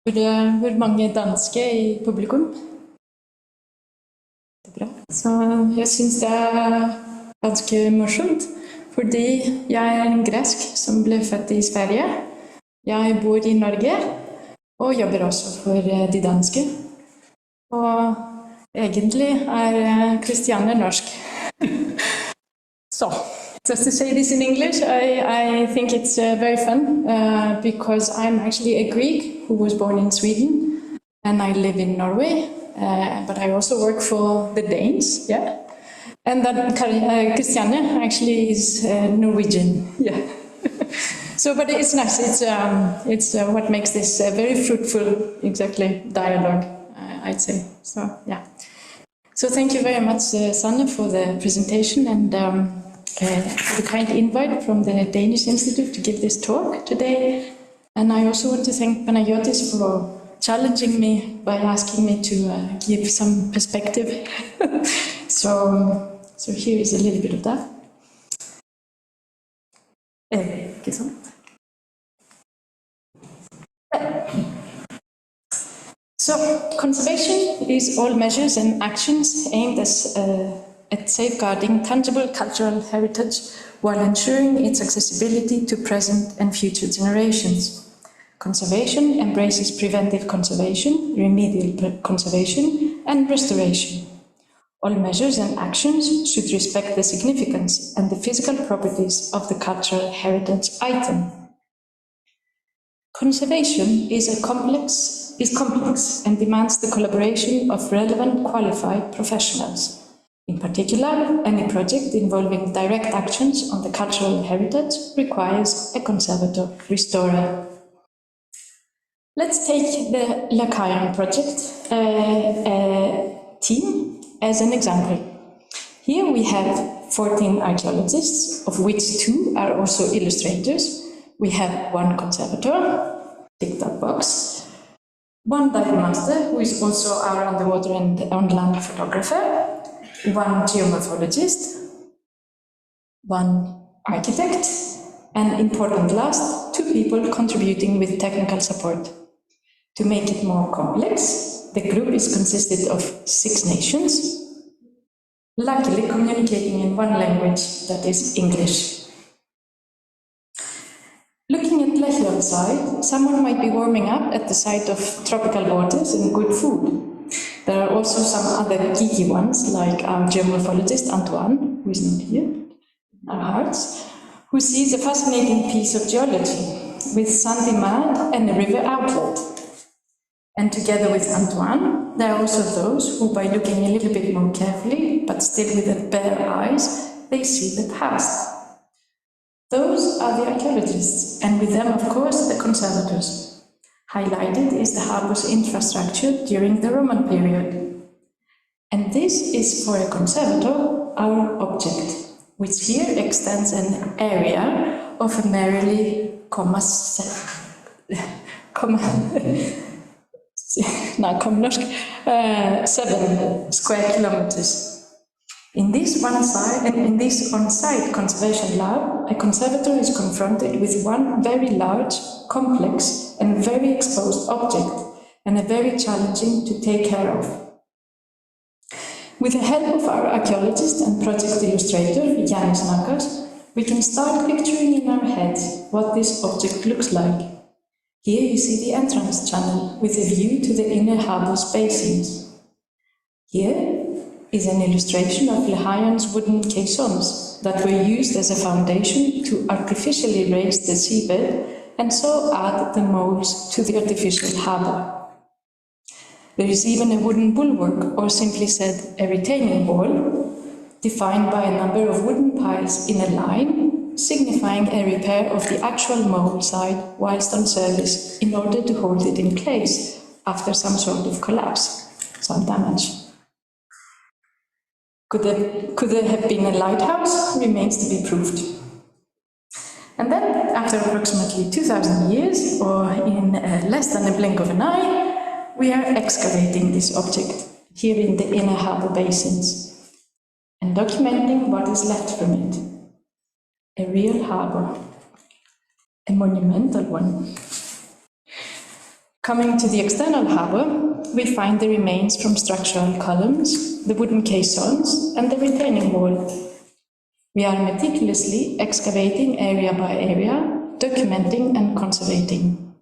Hvor mange danske i publikum? Det er bra. Så jeg synes det er ganske morsomt, fordi jeg er en gresk som ble født i Sverige. Jeg bor i Norge, og jobber også for de danske. Og egentlig er Kristiane norsk. So, just to say this in English, I think it's very fun because I'm actually a Greek who was born in Sweden and I live in Norway, but I also work for the Danes, yeah. And that Kristiane actually is Norwegian, yeah. So, but it's nice. It's what makes this a very fruitful, exactly, dialogue, I'd say. So, yeah. So thank you very much, Sanne, for the presentation and for the kind invite from the Danish Institute to give this talk today. And I also want to thank Panayotis for challenging me by asking me to give some perspective. So here is a little bit of that. So, conservation is all measures and actions aimed at safeguarding tangible cultural heritage while ensuring its accessibility to present and future generations. Conservation embraces preventive conservation, remedial conservation, and restoration. All measures and actions should respect the significance and the physical properties of the cultural heritage item. Conservation is complex and demands the collaboration of relevant qualified professionals. In particular, any project involving direct actions on the cultural heritage requires a conservator restorer. Let's take the Lechaion project team as an example. Here we have 14 archaeologists, of which 2 are also illustrators. We have 1 conservator, tick that box, 1 dive master, who is also our underwater and on-land photographer, 1 geomorphologist, 1 architect, and important last, 2 people contributing with technical support. To make it more complex, the group is consisted of 6 nations, luckily communicating in 1 language, that is English. Looking at Lechaion side, someone might be warming up at the sight of tropical waters and good food. There are also some other geeky ones, like our geomorphologist Antoine, who is not here, in our hearts, who sees a fascinating piece of geology with sandy mud and a river outlet. And together with Antoine, there are also those who, by looking a little bit more carefully, but still with their bare eyes, they see the past. Those are the archaeologists, and with them, of course, the conservators. Highlighted is the harbour's infrastructure during the Roman period. And this is, for a conservator, our object, which here extends an area of a merely 7 square kilometers. In this on-site conservation lab, a conservator is confronted with 1 very large, complex, and very exposed object, and a very challenging to take care of. With the help of our archaeologist and project illustrator, Hjelm-Petersen, we can start picturing in our heads what this object looks like. Here you see the entrance channel with a view to the inner harbour's basins. Here is an illustration of Lechaion's wooden caissons that were used as a foundation to artificially raise the seabed and so add the moles to the artificial harbour. There is even a wooden bulwark, or simply said, a retaining wall, defined by a number of wooden piles in a line, signifying a repair of the actual mole side whilst on service in order to hold it in place after some sort of collapse, some damage. Could there have been a lighthouse? Remains to be proved. And then, after approximately 2,000 years, or in less than a blink of an eye, we are excavating this object here in the inner harbour basins and documenting what is left from it. A real harbour, a monumental one. Coming to the external harbour, we find the remains from structural columns, the wooden caissons, and the retaining wall. We are meticulously excavating area by area, documenting and conservating.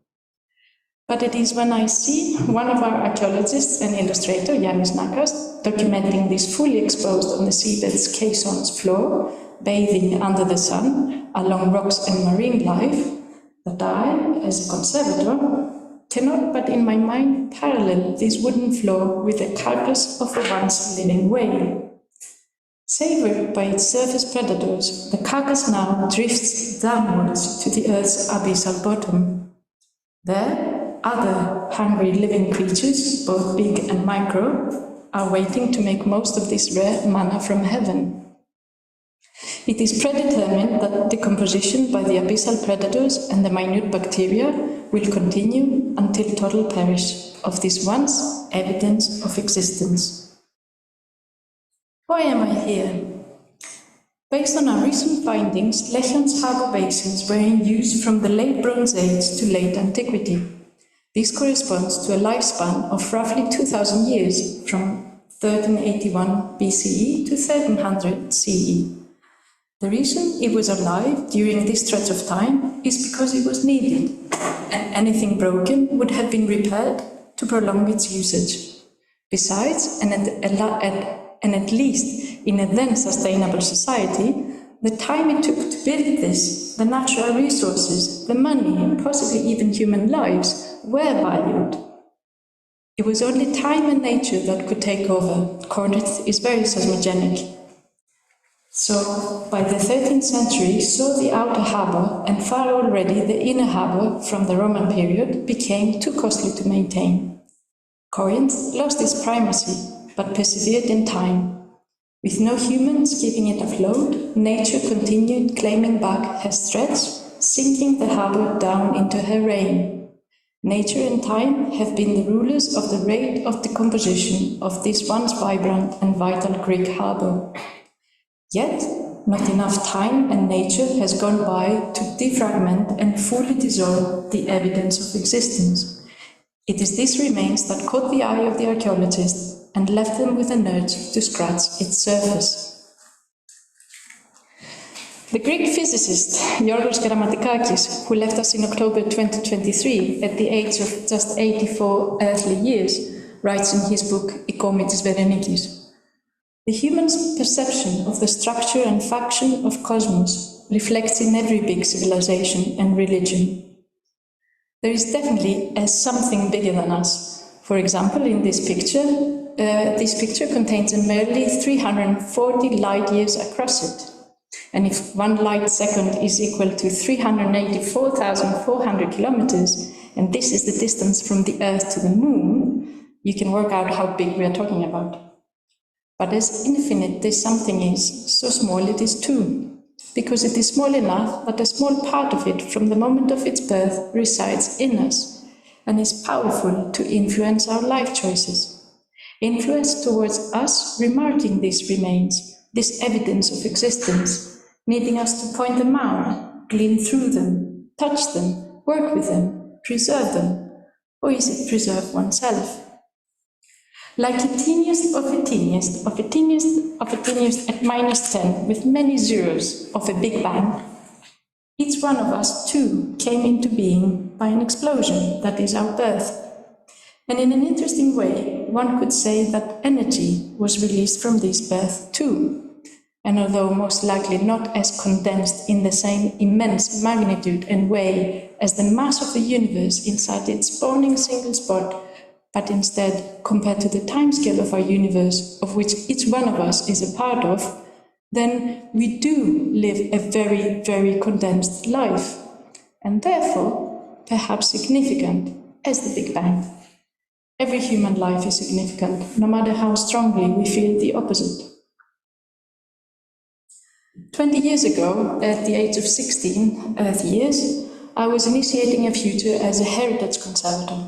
But it is when I see one of our archaeologists and illustrator, Yannis Nakas, documenting this fully exposed on the seabed's caissons floor, bathing under the sun, along rocks and marine life, that I, as a conservator, cannot but in my mind parallel this wooden floor with the carcass of a once living whale. Savoured by its surface predators, the carcass now drifts downwards to the Earth's abyssal bottom. There, other hungry living creatures, both big and micro, are waiting to make most of this rare manna from heaven. It is predetermined that decomposition by the abyssal predators and the minute bacteria will continue until total perish of this once evidence of existence. Why am I here? Based on our recent findings, Lechaion's harbour basins were in use from the late Bronze Age to late Antiquity. This corresponds to a lifespan of roughly 2,000 years, from 1381 BCE to 1300 CE. The reason it was alive during this stretch of time is because it was needed, and anything broken would have been repaired to prolong its usage. Besides, and at least in a then sustainable society, the time it took to build this, the natural resources, the money, and possibly even human lives were valued. It was only time and nature that could take over. Corinth is very seismogenic. So, by the 13th century, saw the outer harbour, and far already the inner harbour from the Roman period, became too costly to maintain. Corinth lost its primacy, but persevered in time. With no humans keeping it afloat, nature continued claiming back her stretch, sinking the harbour down into her reign. Nature and time have been the rulers of the rate of decomposition of this once vibrant and vital Greek harbour. Yet, not enough time and nature has gone by to defragment and fully dissolve the evidence of existence. It is these remains that caught the eye of the archaeologists and left them with an urge to scratch its surface. The Greek physicist Yorgos Grammatikakis, who left us in October 2023 at the age of just 84 earthly years, writes in his book Ikomi tis Verenikis, "The human's perception of the structure and function of cosmos reflects in every big civilization and religion. There is definitely a something bigger than us. For example, in this picture contains a merely 340 light years across it. And if 1 light second is equal to 384,400 kilometers, and this is the distance from the Earth to the Moon, you can work out how big we are talking about. But as infinite this something is, so small it is too, because it is small enough that a small part of it from the moment of its birth resides in us, and is powerful to influence our life choices. Influence towards us remarking these remains, this evidence of existence, needing us to point them out, glean through them, touch them, work with them, preserve them, or is it preserve oneself? Like a teeniest of a teeniest of a teeniest of a teeniest at -10 with many zeros of a Big Bang, each one of us too came into being by an explosion that is our birth. And in an interesting way, one could say that energy was released from this birth too. And although most likely not as condensed in the same immense magnitude and way as the mass of the universe inside its spawning single spot, but instead, compared to the timescale of our universe, of which each one of us is a part of, then we do live a very, very condensed life, and therefore, perhaps significant as the Big Bang. Every human life is significant, no matter how strongly we feel the opposite. 20 years ago, at the age of 16 Earth years, I was initiating a future as a heritage conservator.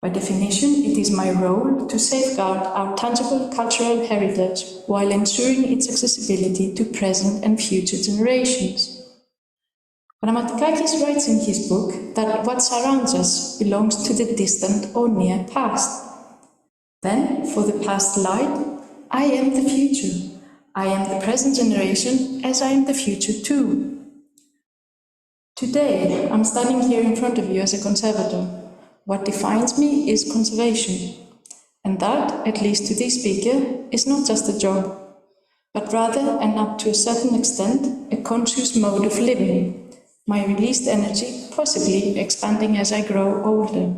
By definition, it is my role to safeguard our tangible cultural heritage while ensuring its accessibility to present and future generations. Grammaticakis writes in his book that what surrounds us belongs to the distant or near past. Then, for the past light, I am the future. I am the present generation as I am the future too. Today, I'm standing here in front of you as a conservator. What defines me is conservation. And that, at least to this speaker, is not just a job, but rather, and up to a certain extent, a conscious mode of living, my released energy possibly expanding as I grow older.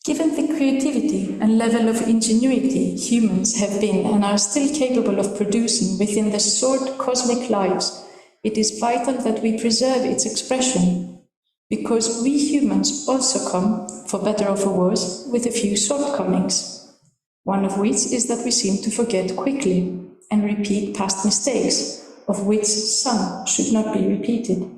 Given the creativity and level of ingenuity humans have been and are still capable of producing within their short cosmic lives, it is vital that we preserve its expression, because we humans also come, for better or for worse, with a few shortcomings, one of which is that we seem to forget quickly and repeat past mistakes, of which some should not be repeated.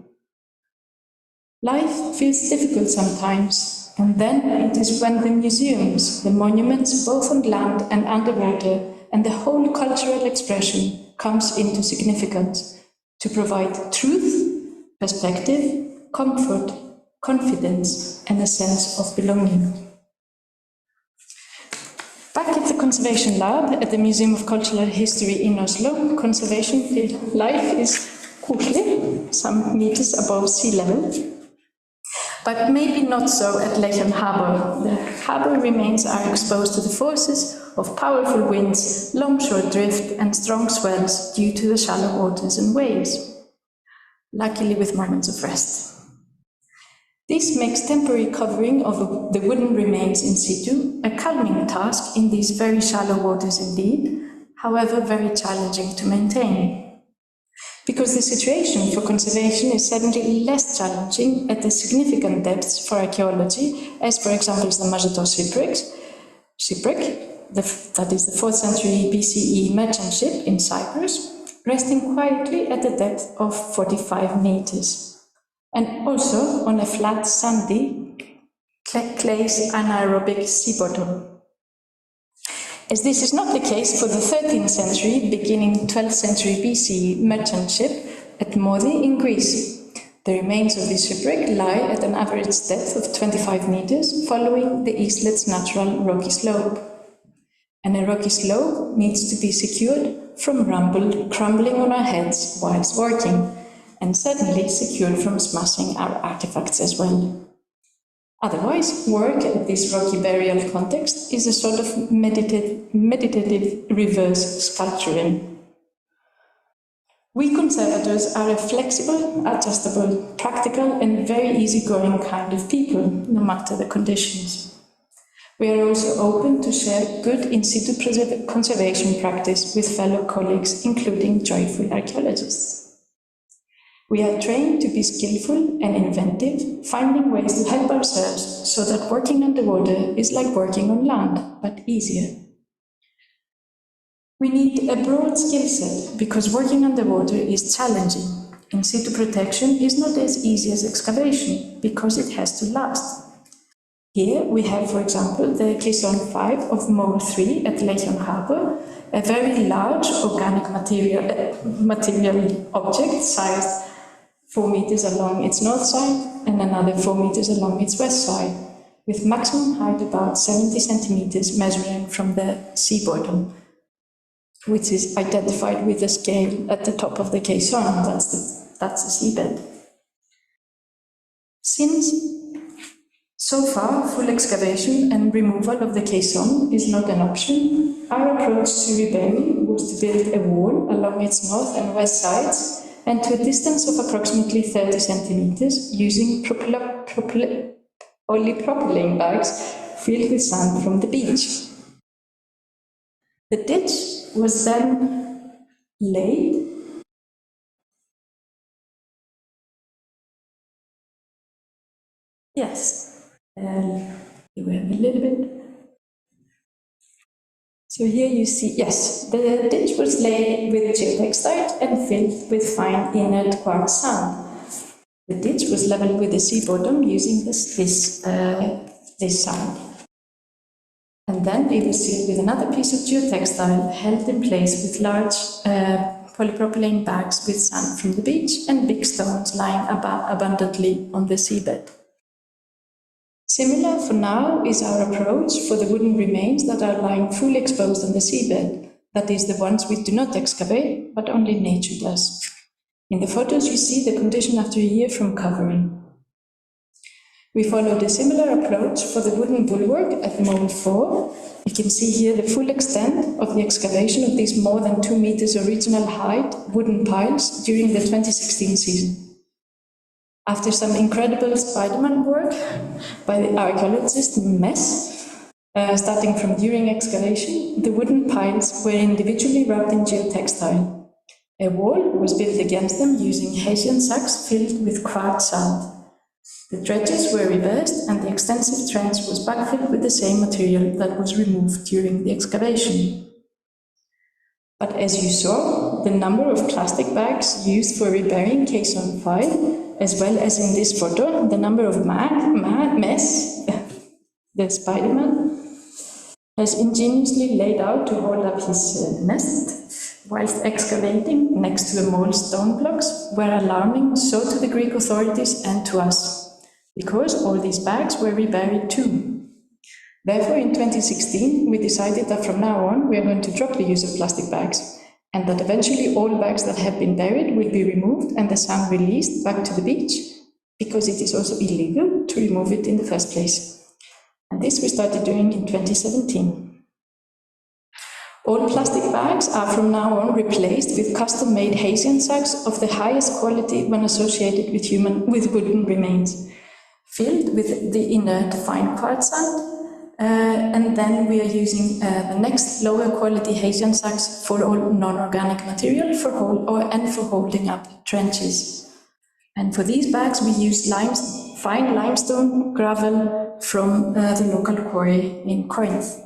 Life feels difficult sometimes, and then it is when the museums, the monuments both on land and underwater, and the whole cultural expression comes into significance to provide truth, perspective, comfort, confidence, and a sense of belonging. Back at the Conservation Lab at the Museum of Cultural History in Oslo, conservation life is cool, some meters above sea level. But maybe not so at Lechaion harbour. The harbour remains are exposed to the forces of powerful winds, longshore drift, and strong swells due to the shallow waters and waves, luckily with moments of rest. This makes temporary covering of the wooden remains in situ a calming task in these very shallow waters indeed, however very challenging to maintain. Because the situation for conservation is certainly less challenging at the significant depths for archaeology, as for example the Maritime shipwreck, that is the 4th century BCE merchant ship in Cyprus, resting quietly at a depth of 45 meters. And also on a flat, sandy, clay anaerobic sea bottom. As this is not the case for the 13th century, beginning 12th century BCE merchant ship at Modi in Greece. The remains of this shipwreck lie at an average depth of 25 meters, following the islet's natural rocky slope. And a rocky slope needs to be secured from crumbling on our heads whilst working, and certainly secured from smashing our artifacts as well. Otherwise, work at this rocky burial context is a sort of meditative reverse sculpturing. We conservators are a flexible, adjustable, practical, and very easygoing kind of people, no matter the conditions. We are also open to share good in situ conservation practice with fellow colleagues, including joyful archaeologists. We are trained to be skillful and inventive, finding ways to help ourselves so that working underwater is like working on land, but easier. We need a broad skill set because working underwater is challenging. In situ protection is not as easy as excavation because it has to last. Here we have, for example, the caisson 5 of Mole 3 at Lechaion harbour, a very large organic material object sized 4 meters along its north side and another 4 meters along its west side, with maximum height about 70 centimeters measuring from the sea bottom, which is identified with the scale at the top of the caisson. That's the seabed. Since so far full excavation and removal of the caisson is not an option, our approach to rebury was to build a wall along its north and west sides and to a distance of approximately 30 centimeters using polypropylene bags filled with sand from the beach. The ditch was then laid you have a little bit. So here you see, yes, the ditch was laid with geotextile and filled with fine inert quartz sand. The ditch was leveled with the sea bottom using this sand. And then it was sealed with another piece of geotextile held in place with large polypropylene bags with sand from the beach and big stones lying abundantly on the seabed. Similar for now is our approach for the wooden remains that are lying fully exposed on the seabed, that is, the ones we do not excavate, but only nature does. In the photos you see the condition after a year from covering. We followed a similar approach for the wooden bulwark at Mole 4. You can see here the full extent of the excavation of these more than 2 meters original height wooden piles during the 2016 season. After some incredible Spider-Man work by the archaeologist Mess, starting from during excavation, the wooden piles were individually wrapped in geotextile. A wall was built against them using Hessian sacks filled with quartz sand. The dredges were reversed and the extensive trench was backfilled with the same material that was removed during the excavation. But as you saw, the number of plastic bags used for reburying caisson 5, as well as in this photo, the number of Mess, the Spider-Man, has ingeniously laid out to hold up his nest, whilst excavating next to the mole stone blocks, were alarming so to the Greek authorities and to us, because all these bags were reburied too. Therefore, in 2016, we decided that from now on we are going to drop the use of plastic bags, and that eventually all bags that have been buried will be removed and the sand released back to the beach, because it is also illegal to remove it in the first place. And this we started doing in 2017. All plastic bags are from now on replaced with custom-made Hessian sacks of the highest quality when associated with wooden remains, filled with the inert fine quartz sand. And then we are using the next lower quality Hessian sacks for all non-organic material for holding up trenches. And for these bags we use fine limestone gravel from the local quarry in Corinth.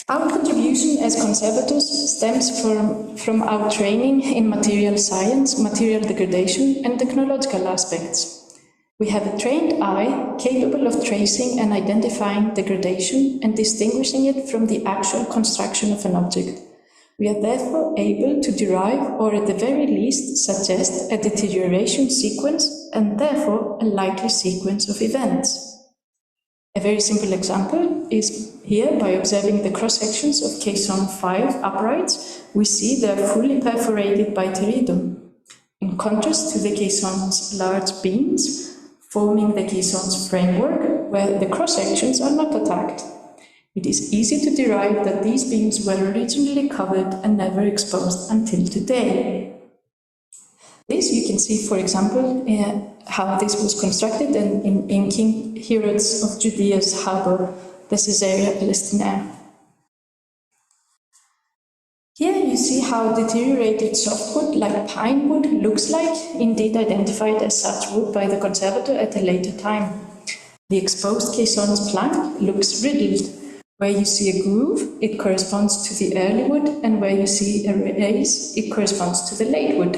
Our contribution as conservators stems from our training in material science, material degradation and technological aspects. We have a trained eye capable of tracing and identifying degradation and distinguishing it from the actual construction of an object. We are therefore able to derive, or at the very least suggest, a deterioration sequence and therefore a likely sequence of events. A very simple example is here by observing the cross-sections of caisson 5 uprights, we see they are fully perforated by teredo, in contrast to the caisson's large beams, forming the caisson's framework, where the cross-sections are not attacked. It is easy to derive that these beams were originally covered and never exposed until today. This you can see, for example, how this was constructed in King Herod's of Judea's harbour, the Caesarea Palestina. Here you see how deteriorated softwood like pine wood looks like, indeed identified as such wood by the conservator at a later time. The exposed caisson's plank looks riddled. Where you see a groove, it corresponds to the early wood, and where you see a raise, it corresponds to the late wood.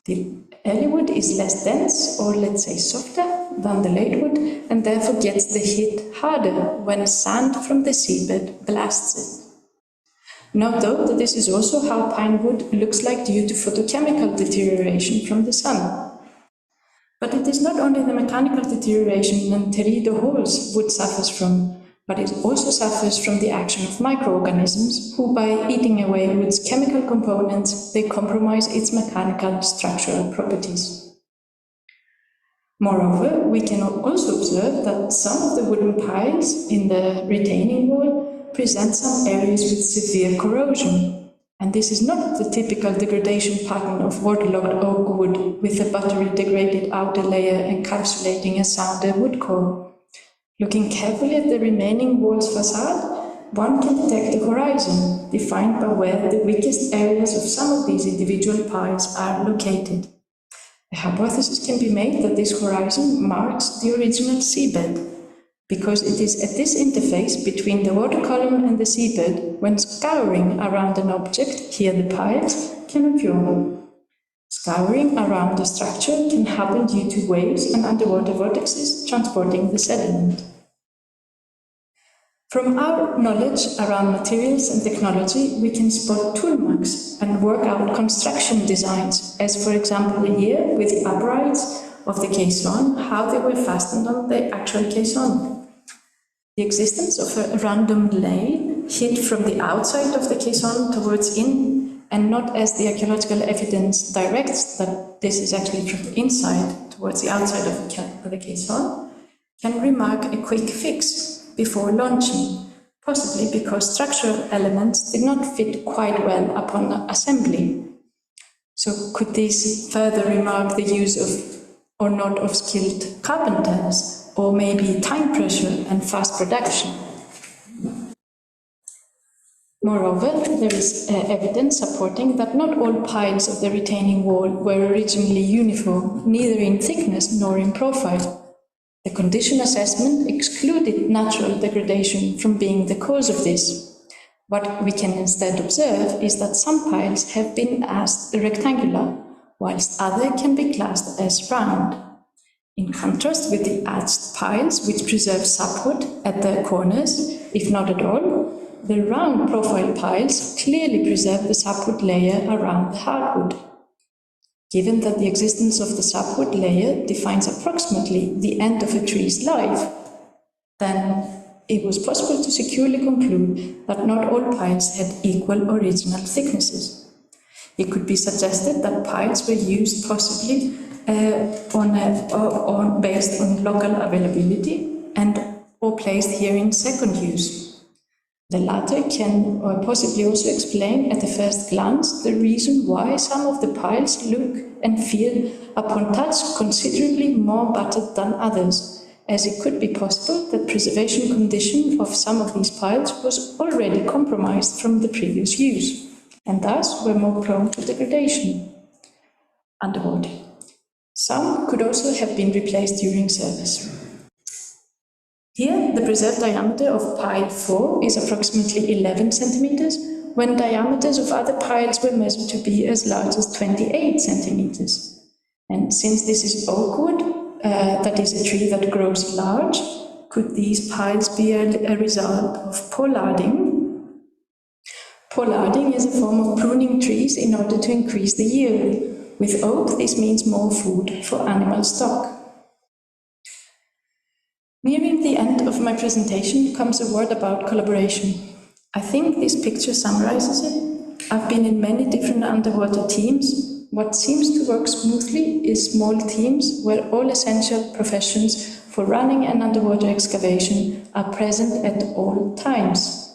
The early wood is less dense, or let's say softer, than the late wood, and therefore gets the hit harder when sand from the seabed blasts it. Note though that this is also how pine wood looks like due to photochemical deterioration from the sun. But it is not only the mechanical deterioration and teredo holes wood suffers from, but it also suffers from the action of microorganisms who, by eating away wood's chemical components, they compromise its mechanical structural properties. Moreover, we can also observe that some of the wooden piles in the retaining wall present some areas with severe corrosion, and this is not the typical degradation pattern of waterlogged oak wood with a buttery degraded outer layer encapsulating a sounder wood core. Looking carefully at the remaining wall's facade, one can detect a horizon, defined by where the weakest areas of some of these individual piles are located. A hypothesis can be made that this horizon marks the original seabed, because it is at this interface between the water column and the seabed when scouring around an object, here the piles, can occur. Scouring around the structure can happen due to waves and underwater vortexes transporting the sediment. From our knowledge around materials and technology, we can spot tool marks and work out construction designs, as for example here with the uprights of the caisson, how they were fastened on the actual caisson. The existence of a random lane hid from the outside of the caisson towards in, and not as the archaeological evidence directs that this is actually from inside towards the outside of the caisson, can remark a quick fix before launching, possibly because structural elements did not fit quite well upon assembly. So could this further remark the use of or not of skilled carpenters, or maybe time pressure and fast production? Moreover, there is evidence supporting that not all piles of the retaining wall were originally uniform, neither in thickness nor in profile. The condition assessment excluded natural degradation from being the cause of this. What we can instead observe is that some piles have been as rectangular, whilst others can be classed as round. In contrast with the arched piles, which preserve sapwood at their corners, if not at all, the round profile piles clearly preserve the sapwood layer around the hardwood. Given that the existence of the sapwood layer defines approximately the end of a tree's life, then it was possible to securely conclude that not all piles had equal original thicknesses. It could be suggested that piles were used possibly based on local availability and or placed here in second use. The latter can possibly also explain at the first glance the reason why some of the piles look and feel upon touch considerably more battered than others, as it could be possible that preservation condition of some of these piles was already compromised from the previous use, and thus were more prone to degradation underwater. Some could also have been replaced during service. Here, the preserved diameter of pile 4 is approximately 11 centimeters, when diameters of other piles were measured to be as large as 28 centimeters. And since this is oak wood, that is a tree that grows large, could these piles be a result of pollarding? Pollarding is a form of pruning trees in order to increase the yield. With oak, this means more food for animal stock. Nearing the end of my presentation comes a word about collaboration. I think this picture summarizes it. I've been in many different underwater teams. What seems to work smoothly is small teams where all essential professions for running an underwater excavation are present at all times.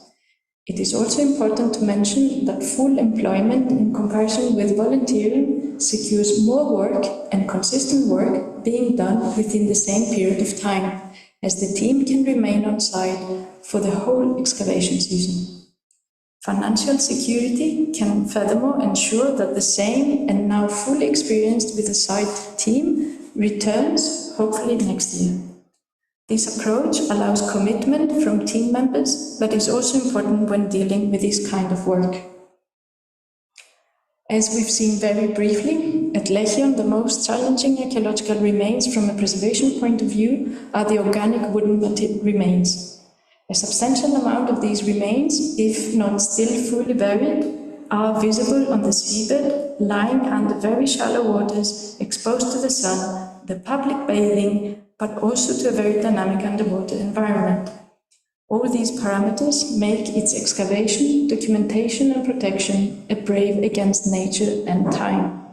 It is also important to mention that full employment in comparison with volunteering secures more work and consistent work being done within the same period of time, as the team can remain on site for the whole excavation season. Financial security can furthermore ensure that the same and now fully experienced with the site team returns, hopefully next year. This approach allows commitment from team members, but is also important when dealing with this kind of work. As we've seen very briefly, at Lechaion, the most challenging archaeological remains from a preservation point of view are the organic wooden remains. A substantial amount of these remains, if not still fully buried, are visible on the seabed, lying under very shallow waters, exposed to the sun, the public bathing, but also to a very dynamic underwater environment. All these parameters make its excavation, documentation and protection a brave against nature and time.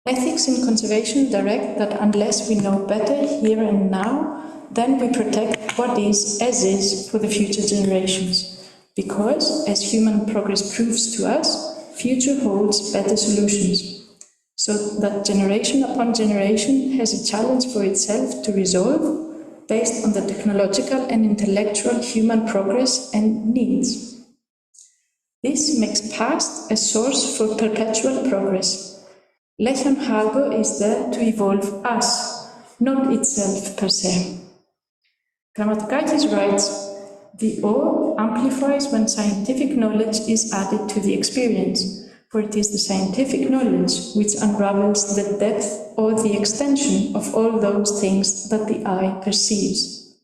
Ethics in conservation direct that unless we know better here and now, then we protect what is as is for the future generations. Because, as human progress proves to us, future holds better solutions. So that generation upon generation has a challenge for itself to resolve, based on the technological and intellectual human progress and needs. This makes past a source for perpetual progress. Lechaion Harbour is there to evolve us, not itself per se. Grammatikakis writes, "The ore amplifies when scientific knowledge is added to the experience, for it is the scientific knowledge which unravels the depth or the extension of all those things that the eye perceives."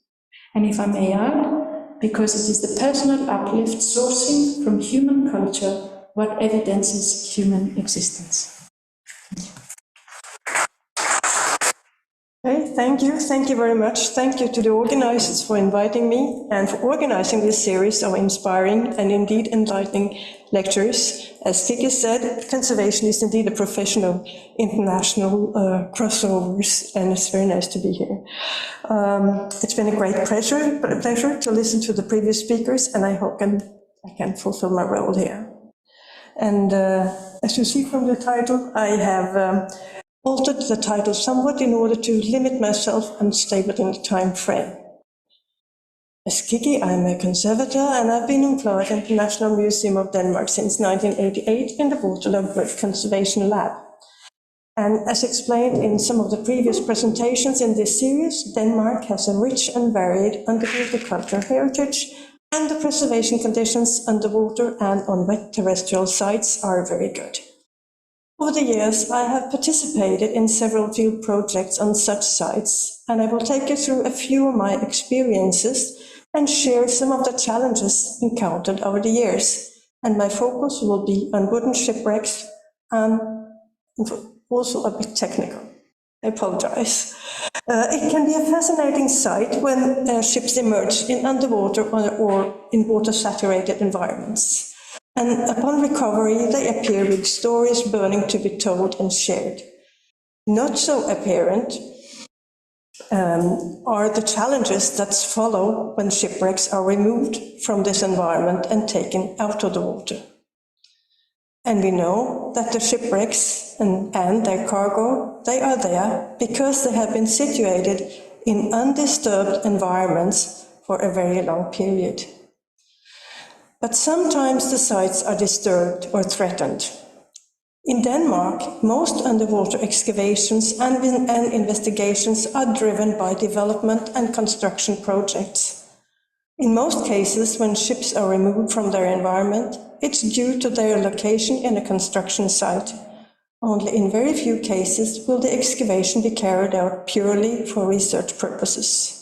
And if I may add, because it is the personal uplift sourcing from human culture what evidences human existence. Okay, thank you. Thank you very much. Thank you to the organizers for inviting me and for organizing this series of inspiring and indeed enlightening lectures. As Kiki said, conservation is indeed a profession of international crossovers, and it's very nice to be here. It's been a great pleasure to listen to the previous speakers, and I hope I can fulfill my role here. And as you see from the title, I have altered the title somewhat in order to limit myself and stay within the time frame. As Kiki, I'm a conservator, and I've been employed in the National Museum of Denmark since 1988 in the Waterlogged Wood Conservation Lab. And as explained in some of the previous presentations in this series, Denmark has a rich and varied underwater cultural heritage, and the preservation conditions underwater and on wet terrestrial sites are very good. Over the years, I have participated in several field projects on such sites, and I will take you through a few of my experiences and share some of the challenges encountered over the years. And my focus will be on wooden shipwrecks and also a bit technical. I apologize. It can be a fascinating sight when ships emerge in underwater or in water-saturated environments. And upon recovery, they appear with stories burning to be told and shared. Not so apparent are the challenges that follow when shipwrecks are removed from this environment and taken out of the water. And we know that the shipwrecks and their cargo, they are there because they have been situated in undisturbed environments for a very long period. But sometimes the sites are disturbed or threatened. In Denmark, most underwater excavations and investigations are driven by development and construction projects. In most cases, when ships are removed from their environment, it's due to their location in a construction site. Only in very few cases will the excavation be carried out purely for research purposes.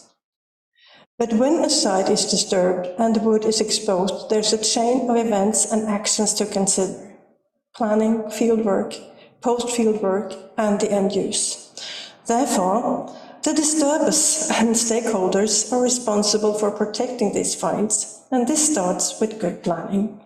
But when a site is disturbed and the wood is exposed, there's a chain of events and actions to consider: planning, fieldwork, post-fieldwork, and the end use. Therefore, the disturbers and stakeholders are responsible for protecting these finds, and this starts with good planning.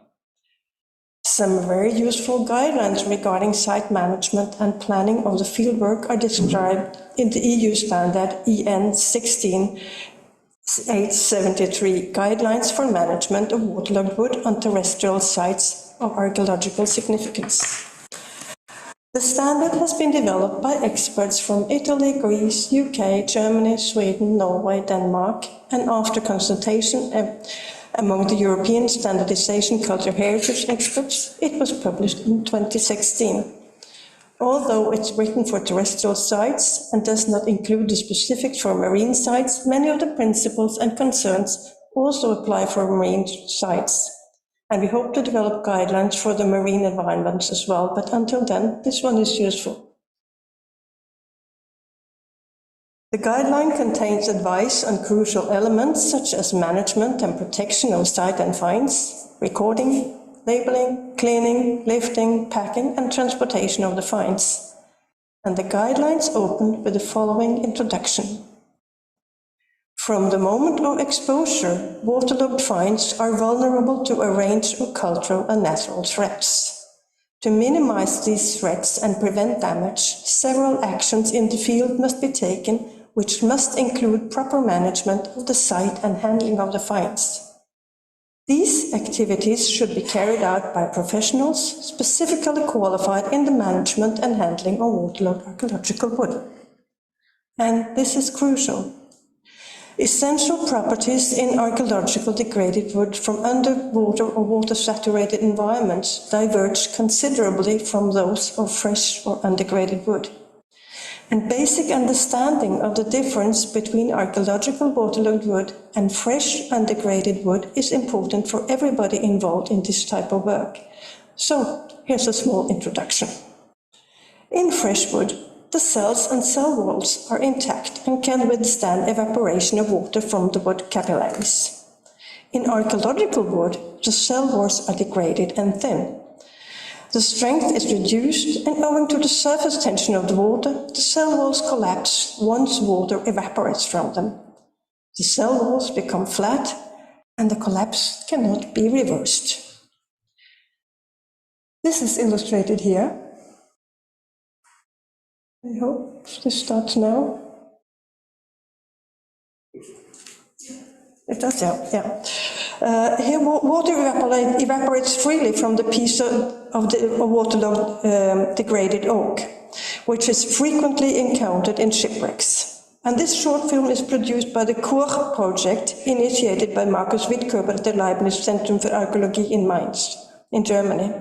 Some very useful guidelines regarding site management and planning of the fieldwork are described in the EU standard EN 16873 Guidelines for Management of Waterlogged Wood on Terrestrial Sites of Archaeological Significance. The standard has been developed by experts from Italy, Greece, UK, Germany, Sweden, Norway, Denmark, and after consultation among the European standardization cultural heritage experts, it was published in 2016. Although it's written for terrestrial sites and does not include the specifics for marine sites, many of the principles and concerns also apply for marine sites. And we hope to develop guidelines for the marine environments as well, but until then, this one is useful. The guideline contains advice on crucial elements such as management and protection of site and finds, recording, labeling, cleaning, lifting, packing, and transportation of the finds. And the guidelines open with the following introduction. From the moment of exposure, waterlogged finds are vulnerable to a range of cultural and natural threats. To minimize these threats and prevent damage, several actions in the field must be taken, which must include proper management of the site and handling of the finds. These activities should be carried out by professionals specifically qualified in the management and handling of waterlogged archaeological wood. And this is crucial. Essential properties in archaeological degraded wood from underwater or water-saturated environments diverge considerably from those of fresh or undegraded wood. And basic understanding of the difference between archaeological waterlogged wood and fresh undegraded wood is important for everybody involved in this type of work. So, here's a small introduction. In fresh wood, the cells and cell walls are intact and can withstand evaporation of water from the wood capillaries. In archaeological wood, the cell walls are degraded and thin. The strength is reduced, and owing to the surface tension of the water, the cell walls collapse once water evaporates from them. The cell walls become flat, and the collapse cannot be reversed. This is illustrated here. I hope this starts now. It does, yeah. Here, water evaporates freely from the piece of the waterlogged degraded oak, which is frequently encountered in shipwrecks. And this short film is produced by the COR project, initiated by Markus Wittköber at the Leibniz Zentrum für Archäologie in Mainz, in Germany.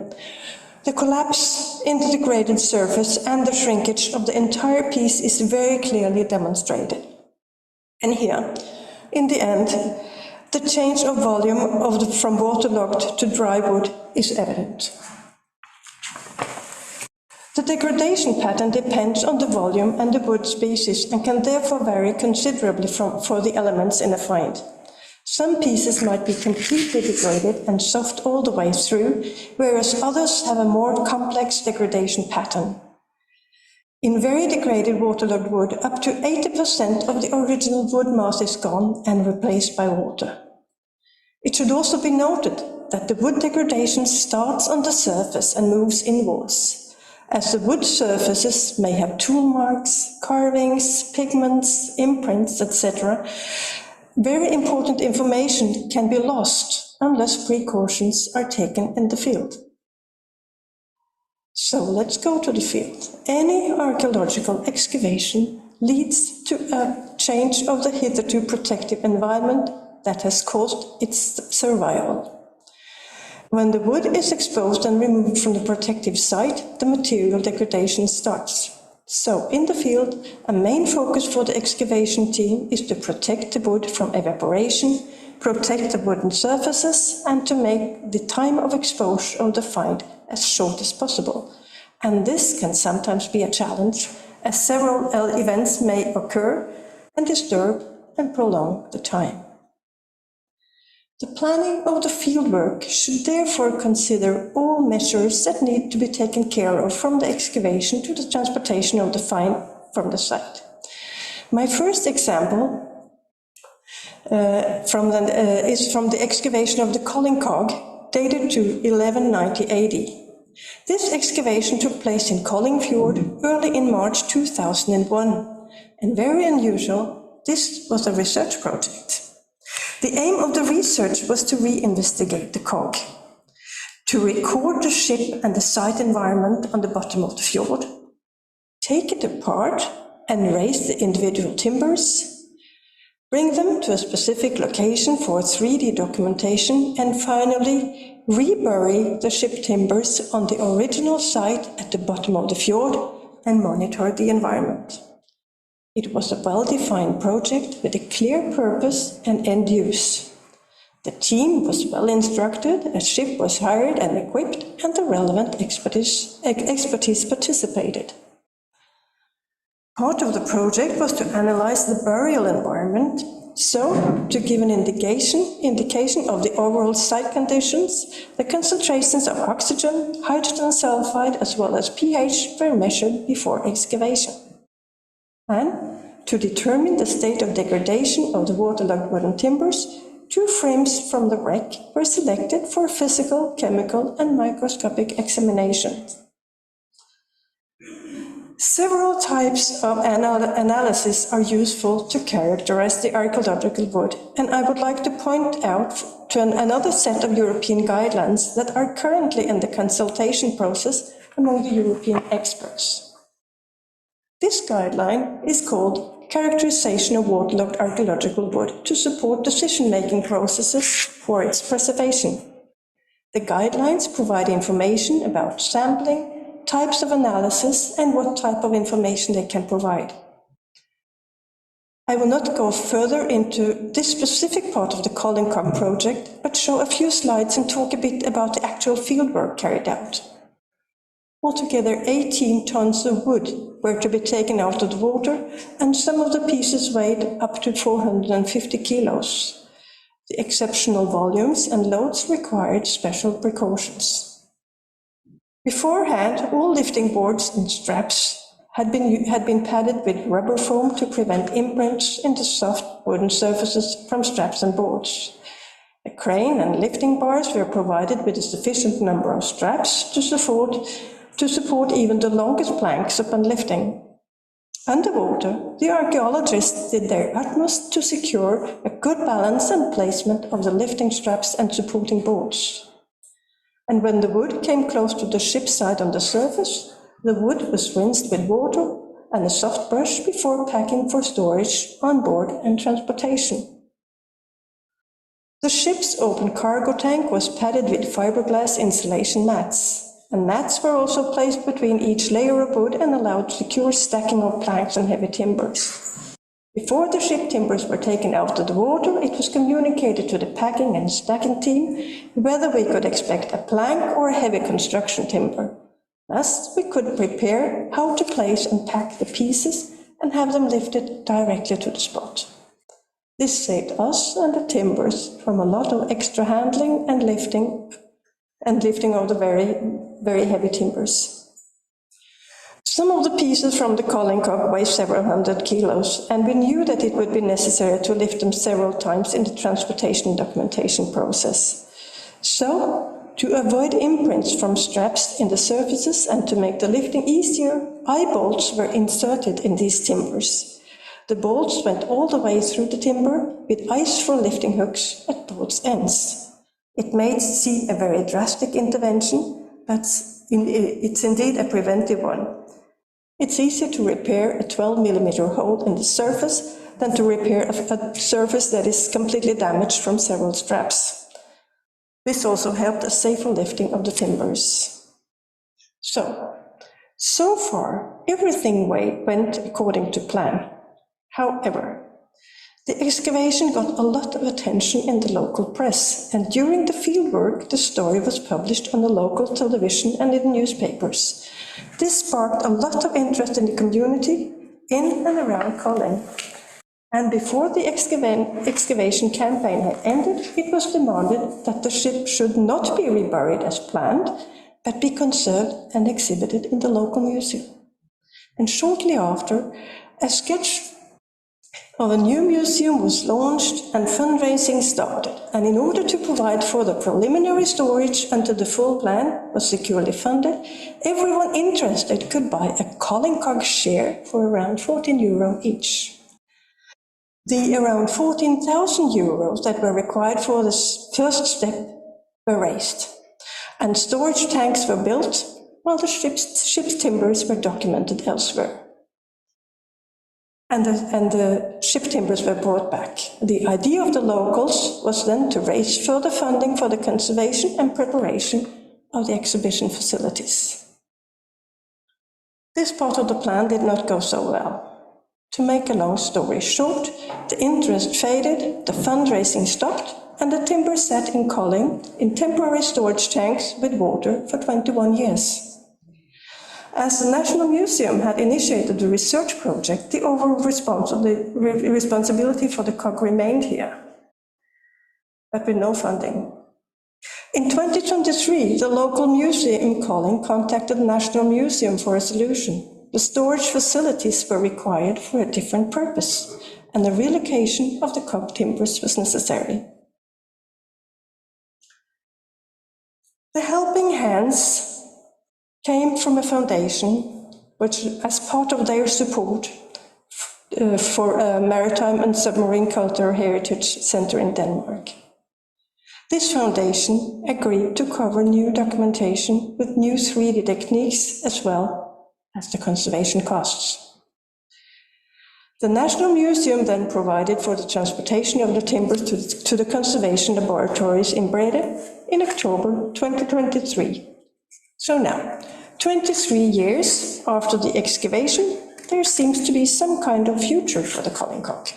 The collapse in the degraded surface and the shrinkage of the entire piece is very clearly demonstrated. And here, in the end, the change of volume from waterlogged to dry wood is evident. The degradation pattern depends on the volume and the wood species and can therefore vary considerably for the elements in a find. Some pieces might be completely degraded and soft all the way through, whereas others have a more complex degradation pattern. In very degraded waterlogged wood, up to 80% of the original wood mass is gone and replaced by water. It should also be noted that the wood degradation starts on the surface and moves inwards, as the wood surfaces may have tool marks, carvings, pigments, imprints, etc. Very important information can be lost unless precautions are taken in the field. So let's go to the field. Any archaeological excavation leads to a change of the hitherto protective environment that has caused its survival. When the wood is exposed and removed from the protective site, the material degradation starts. So, in the field, a main focus for the excavation team is to protect the wood from evaporation, protect the wooden surfaces, and to make the time of exposure of the find as short as possible. And this can sometimes be a challenge, as several events may occur and disturb and prolong the time. The planning of the fieldwork should therefore consider all measures that need to be taken care of, from the excavation to the transportation of the find from the site. My first example is from the excavation of the Colin Cog, dated to 1190 AD. This excavation took place in Colin Fjord early in March 2001, and very unusual, this was a research project. The aim of the research was to reinvestigate the cog, to record the ship and the site environment on the bottom of the fjord, take it apart and raise the individual timbers, bring them to a specific location for 3D documentation, and finally rebury the ship timbers on the original site at the bottom of the fjord and monitor the environment. It was a well-defined project with a clear purpose and end use. The team was well instructed, a ship was hired and equipped, and the relevant expertise participated. Part of the project was to analyze the burial environment, so to give an indication of the overall site conditions, the concentrations of oxygen, hydrogen sulfide, as well as pH were measured before excavation. And to determine the state of degradation of the waterlogged wooden timbers, 2 frames from the wreck were selected for physical, chemical, and microscopic examinations. Several types of analysis are useful to characterize the archaeological wood, and I would like to point out to another set of European guidelines that are currently in the consultation process among the European experts. This guideline is called Characterization of Waterlogged Archaeological Wood to support decision-making processes for its preservation. The guidelines provide information about sampling, types of analysis, and what type of information they can provide. I will not go further into this specific part of the Colin Cog project, but show a few slides and talk a bit about the actual fieldwork carried out. Altogether, 18 tons of wood were to be taken out of the water, and some of the pieces weighed up to 450 kilos. The exceptional volumes and loads required special precautions. Beforehand, all lifting boards and straps had been padded with rubber foam to prevent imprints into soft wooden surfaces from straps and boards. A crane and lifting bars were provided with a sufficient number of straps to support even the longest planks upon lifting. Underwater, the archaeologists did their utmost to secure a good balance and placement of the lifting straps and supporting boards. And when the wood came close to the ship's side on the surface, the wood was rinsed with water and a soft brush before packing for storage on board and transportation. The ship's open cargo tank was padded with fiberglass insulation mats, and mats were also placed between each layer of wood and allowed secure stacking of planks and heavy timbers. Before the ship timbers were taken out of the water, it was communicated to the packing and stacking team whether we could expect a plank or a heavy construction timber. Thus, we could prepare how to place and pack the pieces and have them lifted directly to the spot. This saved us and the timbers from a lot of extra handling and lifting of the very, very heavy timbers. Some of the pieces from the calling cock weigh several hundred kilos, and we knew that it would be necessary to lift them several times in the transportation documentation process. So, to avoid imprints from straps in the surfaces and to make the lifting easier, eye bolts were inserted in these timbers. The bolts went all the way through the timber with eyes for lifting hooks at both ends. It may seem a very drastic intervention, but it's indeed a preventive one. It's easier to repair a 12mm hole in the surface than to repair a surface that is completely damaged from several straps. This also helped a safer lifting of the timbers. So far, everything went according to plan. However, the excavation got a lot of attention in the local press, and during the fieldwork, the story was published on the local television and in newspapers. This sparked a lot of interest in the community in and around Kollin. And before the excavation campaign had ended, it was demanded that the ship should not be reburied as planned, but be conserved and exhibited in the local museum. And shortly after, a sketch of a new museum was launched and fundraising started. And in order to provide for the preliminary storage until the full plan was securely funded, everyone interested could buy a Collincog share for around €14 each. The around 14,000 euros that were required for this first step were raised, and storage tanks were built while the ship's timbers were documented elsewhere. And the ship timbers were brought back. The idea of the locals was then to raise further funding for the conservation and preparation of the exhibition facilities. This part of the plan did not go so well. To make a long story short, the interest faded, the fundraising stopped, and the timber sat in Kollin in temporary storage tanks with water for 21 years. As the National Museum had initiated the research project, the overall responsibility for the cog remained here, but with no funding. In 2023, the local museum in Kollin contacted the National Museum for a solution. The storage facilities were required for a different purpose, and the relocation of the cog timbers was necessary. The helping hands came from a foundation which, as part of their support for a maritime and submarine cultural heritage center in Denmark. This foundation agreed to cover new documentation with new 3D techniques as well as the conservation costs. The National Museum then provided for the transportation of the timbers to the conservation laboratories in Brede in October 2023. So now, 23 years after the excavation, there seems to be some kind of future for the Collincog.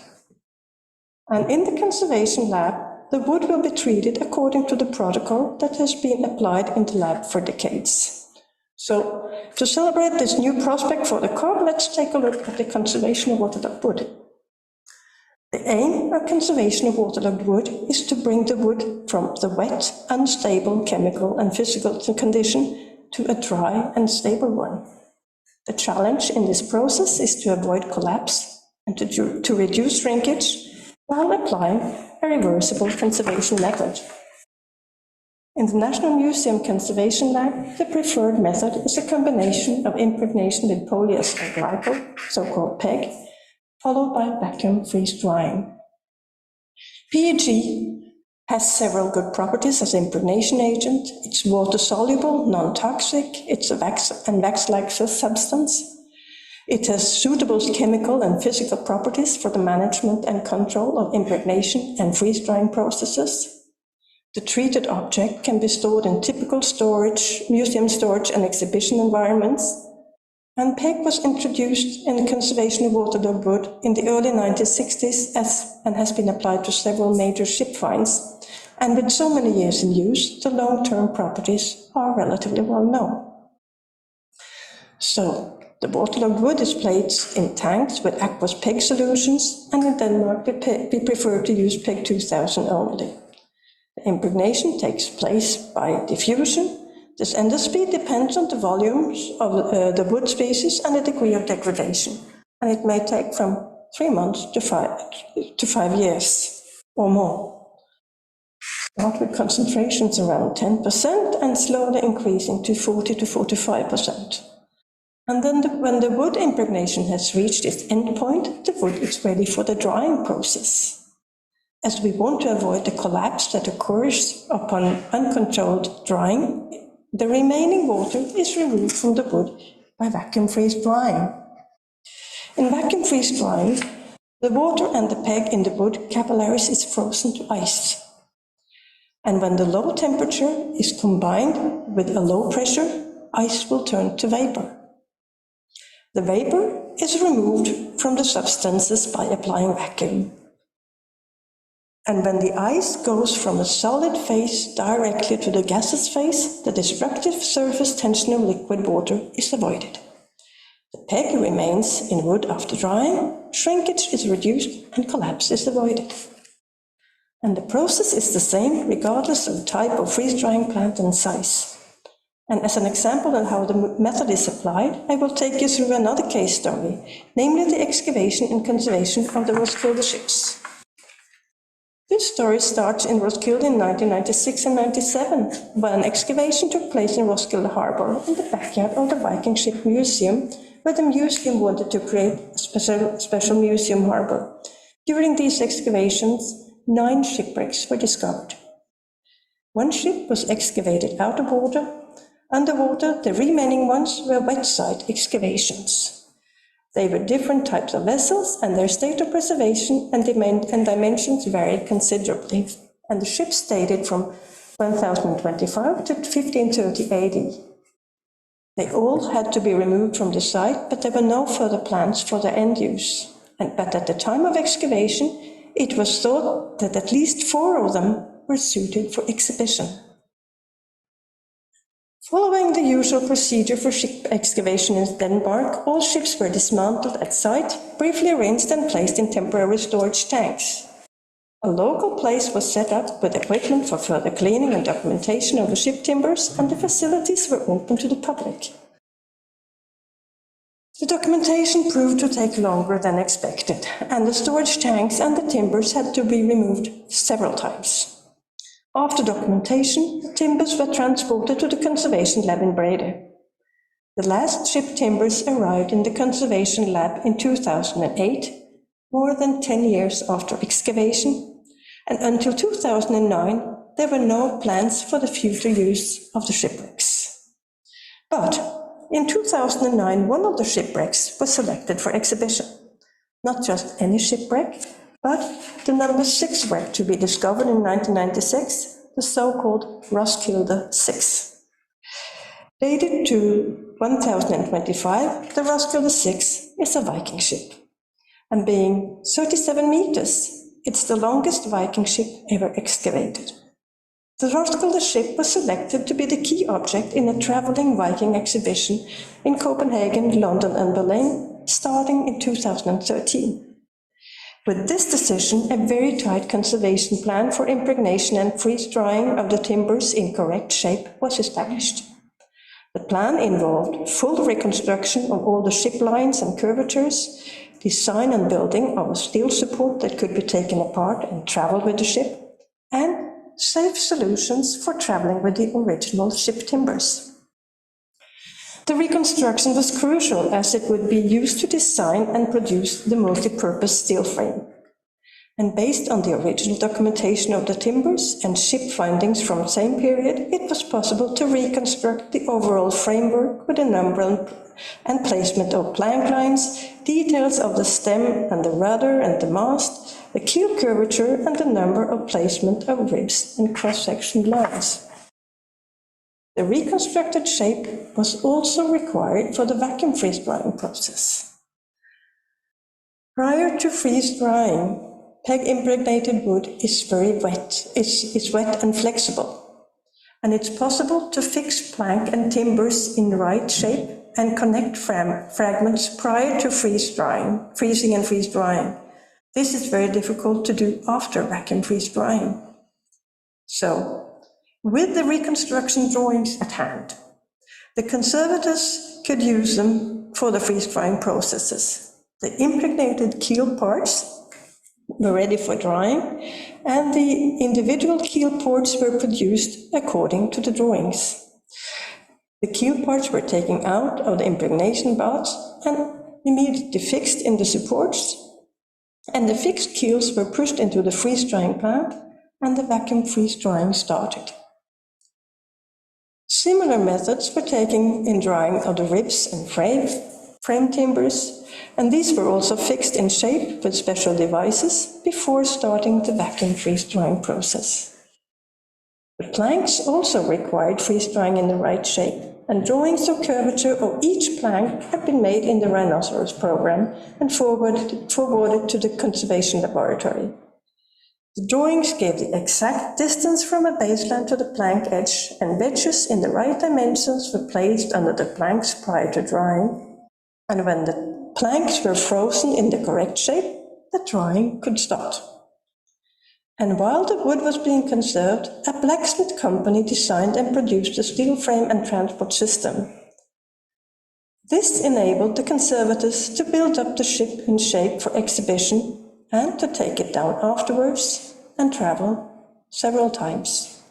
And in the conservation lab, the wood will be treated according to the protocol that has been applied in the lab for decades. So, to celebrate this new prospect for the cog, let's take a look at the conservation of waterlogged wood. The aim of conservation of waterlogged wood is to bring the wood from the wet, unstable chemical and physical condition to a dry and stable one. The challenge in this process is to avoid collapse and to reduce shrinkage while applying a reversible conservation method. In the National Museum Conservation Lab, the preferred method is a combination of impregnation with polyester glycol, so-called PEG, followed by vacuum freeze drying. PEG has several good properties as impregnation agent. It's water-soluble, non-toxic, it's a wax-like substance. It has suitable chemical and physical properties for the management and control of impregnation and freeze-drying processes. The treated object can be stored in typical museum storage and exhibition environments. And PEG was introduced in the conservation of waterlogged wood in the early 1960s and has been applied to several major ship finds. And with so many years in use, the long-term properties are relatively well known. So, the waterlogged wood is placed in tanks with aqueous PEG solutions, and in Denmark we prefer to use PEG 2000 only. The impregnation takes place by diffusion. And the speed depends on the volumes of the wood species and the degree of degradation, and it may take from 3 months to 5 years or more. Start with concentrations around 10% and slowly increasing to 40 to 45%. And then when the wood impregnation has reached its end point, the wood is ready for the drying process. As we want to avoid the collapse that occurs upon uncontrolled drying, the remaining water is removed from the wood by vacuum freeze drying. In vacuum freeze drying, the water and the PEG in the wood capillaries is frozen to ice. And when the low temperature is combined with a low pressure, ice will turn to vapor. The vapor is removed from the substances by applying vacuum. And when the ice goes from a solid phase directly to the gaseous phase, the destructive surface tension of liquid water is avoided. The PEG remains in wood after drying, shrinkage is reduced, and collapse is avoided. And the process is the same regardless of type of freeze-drying plant and size. And as an example of how the method is applied, I will take you through another case story, namely the excavation and conservation of the Roskilde ships. This story starts in Roskilde in 1996 and 97, when an excavation took place in Roskilde harbour in the backyard of the Viking Ship Museum, where the museum wanted to create a special museum harbour. During these excavations, 9 shipwrecks were discovered. One ship was excavated out of water. Underwater, the remaining ones were wet site excavations. They were different types of vessels, and their state of preservation and dimensions varied considerably, and the ships dated from 1025 to 1530 AD. They all had to be removed from the site, but there were no further plans for their end use. But at the time of excavation, it was thought that at least 4 of them were suited for exhibition. Following the usual procedure for ship excavation in Denmark, all ships were dismantled at site, briefly rinsed and placed in temporary storage tanks. A local place was set up with equipment for further cleaning and documentation of the ship timbers, and the facilities were open to the public. The documentation proved to take longer than expected, and the storage tanks and the timbers had to be removed several times. After documentation, the timbers were transported to the conservation lab in Brede. The last ship timbers arrived in the conservation lab in 2008, more than 10 years after excavation, and until 2009 there were no plans for the future use of the shipwrecks. But in 2009 one of the shipwrecks was selected for exhibition. Not just any shipwreck, but the number 6 wreck to be discovered in 1996, the so-called Roskilde 6. Dated to 1025, the Roskilde 6 is a Viking ship, and being 37 meters, it's the longest Viking ship ever excavated. The Roskilde ship was selected to be the key object in a traveling Viking exhibition in Copenhagen, London and Berlin, starting in 2013. With this decision, a very tight conservation plan for impregnation and freeze-drying of the timbers in correct shape was established. The plan involved full reconstruction of all the ship lines and curvatures, design and building of a steel support that could be taken apart and travel with the ship, and safe solutions for traveling with the original ship timbers. The reconstruction was crucial as it would be used to design and produce the multi-purpose steel frame. And based on the original documentation of the timbers and ship findings from the same period, it was possible to reconstruct the overall framework with a number and placement of plank lines, details of the stem and the rudder and the mast, the keel curvature and the number of placement of ribs and cross-section lines. The reconstructed shape was also required for the vacuum freeze-drying process. Prior to freeze-drying, peg-impregnated wood is very wet, is wet and flexible, and it's possible to fix plank and timbers in the right shape and connect fragments prior to freezing and freeze-drying. This is very difficult to do after vacuum freeze-drying. So, with the reconstruction drawings at hand, the conservators could use them for the freeze-drying processes. The impregnated keel parts were ready for drying, and the individual keel ports were produced according to the drawings. The keel parts were taken out of the impregnation baths and immediately fixed in the supports, and the fixed keels were pushed into the freeze-drying plant, and the vacuum freeze-drying started. Similar methods were taken in drying of the ribs and frame timbers, and these were also fixed in shape with special devices before starting the vacuum freeze-drying process. The planks also required freeze-drying in the right shape, and drawings of curvature of each plank had been made in the Rhinoceros program and forwarded to the conservation laboratory. The drawings gave the exact distance from a baseline to the plank edge, and wedges in the right dimensions were placed under the planks prior to drying, and when the planks were frozen in the correct shape, the drying could start. And while the wood was being conserved, a blacksmith company designed and produced a steel frame and transport system. This enabled the conservators to build up the ship in shape for exhibition and to take it down afterwards and travel several times.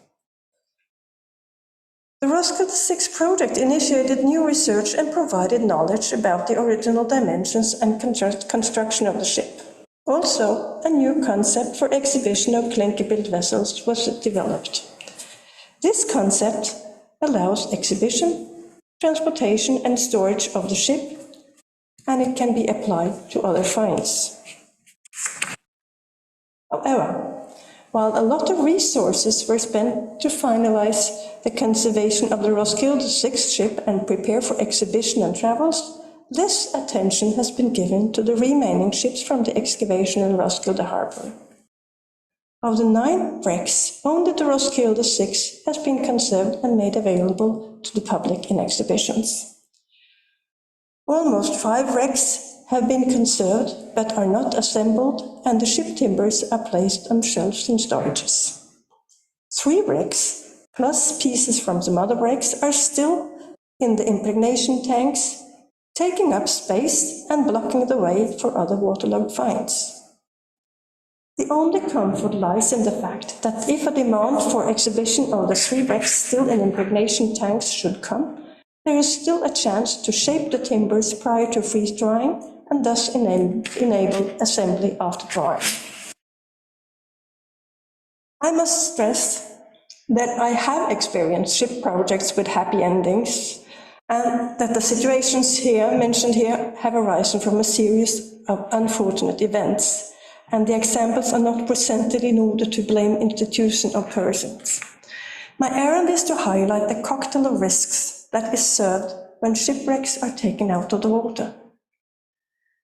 The Roskilde 6 project initiated new research and provided knowledge about the original dimensions and construction of the ship. Also, a new concept for exhibition of clinker-built vessels was developed. This concept allows exhibition, transportation and storage of the ship, and it can be applied to other finds. However, while a lot of resources were spent to finalize the conservation of the Roskilde 6 ship and prepare for exhibition and travels, less attention has been given to the remaining ships from the excavation in Roskilde harbour. Of the 9 wrecks, only the Roskilde 6 has been conserved and made available to the public in exhibitions. Almost 5 wrecks have been conserved but are not assembled, and the ship timbers are placed on shelves in storages. 3 wrecks, plus pieces from some other wrecks, are still in the impregnation tanks, taking up space and blocking the way for other waterlogged finds. The only comfort lies in the fact that if a demand for exhibition of the 3 wrecks still in impregnation tanks should come, there is still a chance to shape the timbers prior to freeze-drying and thus enable assembly after drying. I must stress that I have experienced ship projects with happy endings, and that the situations mentioned here have arisen from a series of unfortunate events, and the examples are not presented in order to blame institutions or persons. My errand is to highlight the cocktail of risks that is served when shipwrecks are taken out of the water.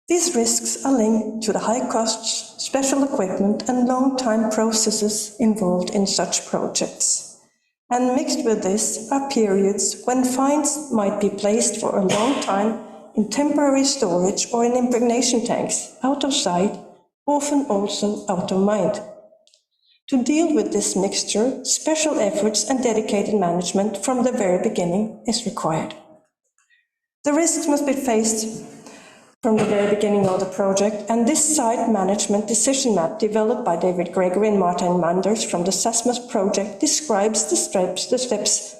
These risks are linked to the high costs, special equipment, and long-time processes involved in such projects. And mixed with this are periods when finds might be placed for a long time in temporary storage or in impregnation tanks, out of sight often also out of mind. To deal with this mixture, special efforts and dedicated management from the very beginning is required. The risks must be faced from the very beginning of the project, and this site management decision map developed by David Gregory and Martin Manders from the SASMAS project describes the steps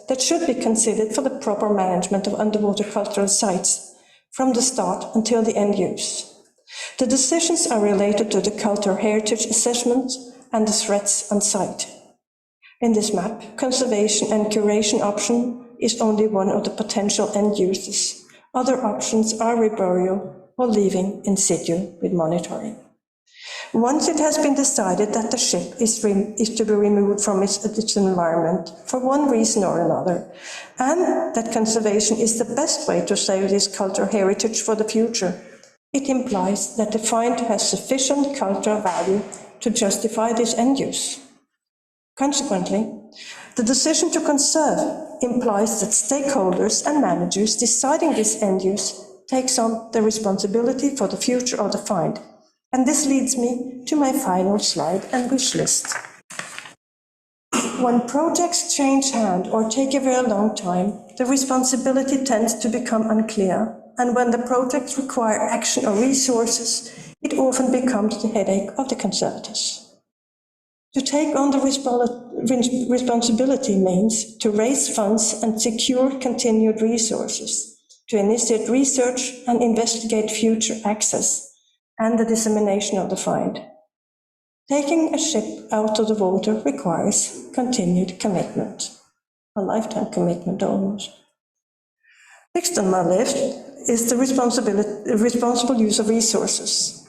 that should be considered for the proper management of underwater cultural sites from the start until the end use. The decisions are related to the cultural heritage assessment and the threats on site. In this map, conservation and curation option is only one of the potential end uses. Other options are reburial or leaving in situ with monitoring. Once it has been decided that the ship is to be removed from its environment for one reason or another, and that conservation is the best way to save this cultural heritage for the future, it implies that the find has sufficient cultural value to justify this end use. Consequently, the decision to conserve implies that stakeholders and managers deciding this end use takes on the responsibility for the future of the find. And this leads me to my final slide and wish list. When projects change hand or take a very long time, the responsibility tends to become unclear, and when the projects require action or resources, it often becomes the headache of the conservators. To take on the responsibility means to raise funds and secure continued resources, to initiate research and investigate future access and the dissemination of the find. Taking a ship out of the water requires continued commitment, a lifetime commitment almost. Next on my list is the responsible use of resources.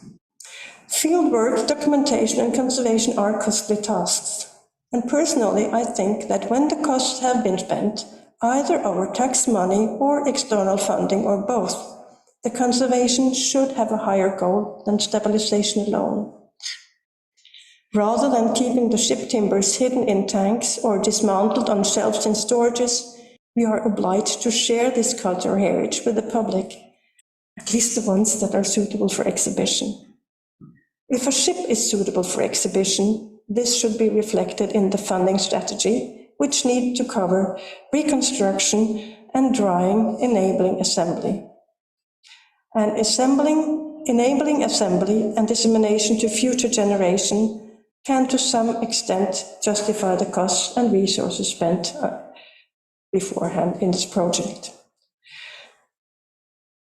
Fieldwork, documentation and conservation are costly tasks. And personally, I think that when the costs have been spent, either our tax money or external funding or both, the conservation should have a higher goal than stabilization alone. Rather than keeping the ship timbers hidden in tanks or dismantled on shelves in storages, we are obliged to share this cultural heritage with the public, at least the ones that are suitable for exhibition. If a ship is suitable for exhibition, this should be reflected in the funding strategy, which need to cover reconstruction and drying, enabling assembly. And enabling assembly and dissemination to future generation can to some extent justify the costs and resources spent beforehand in this project.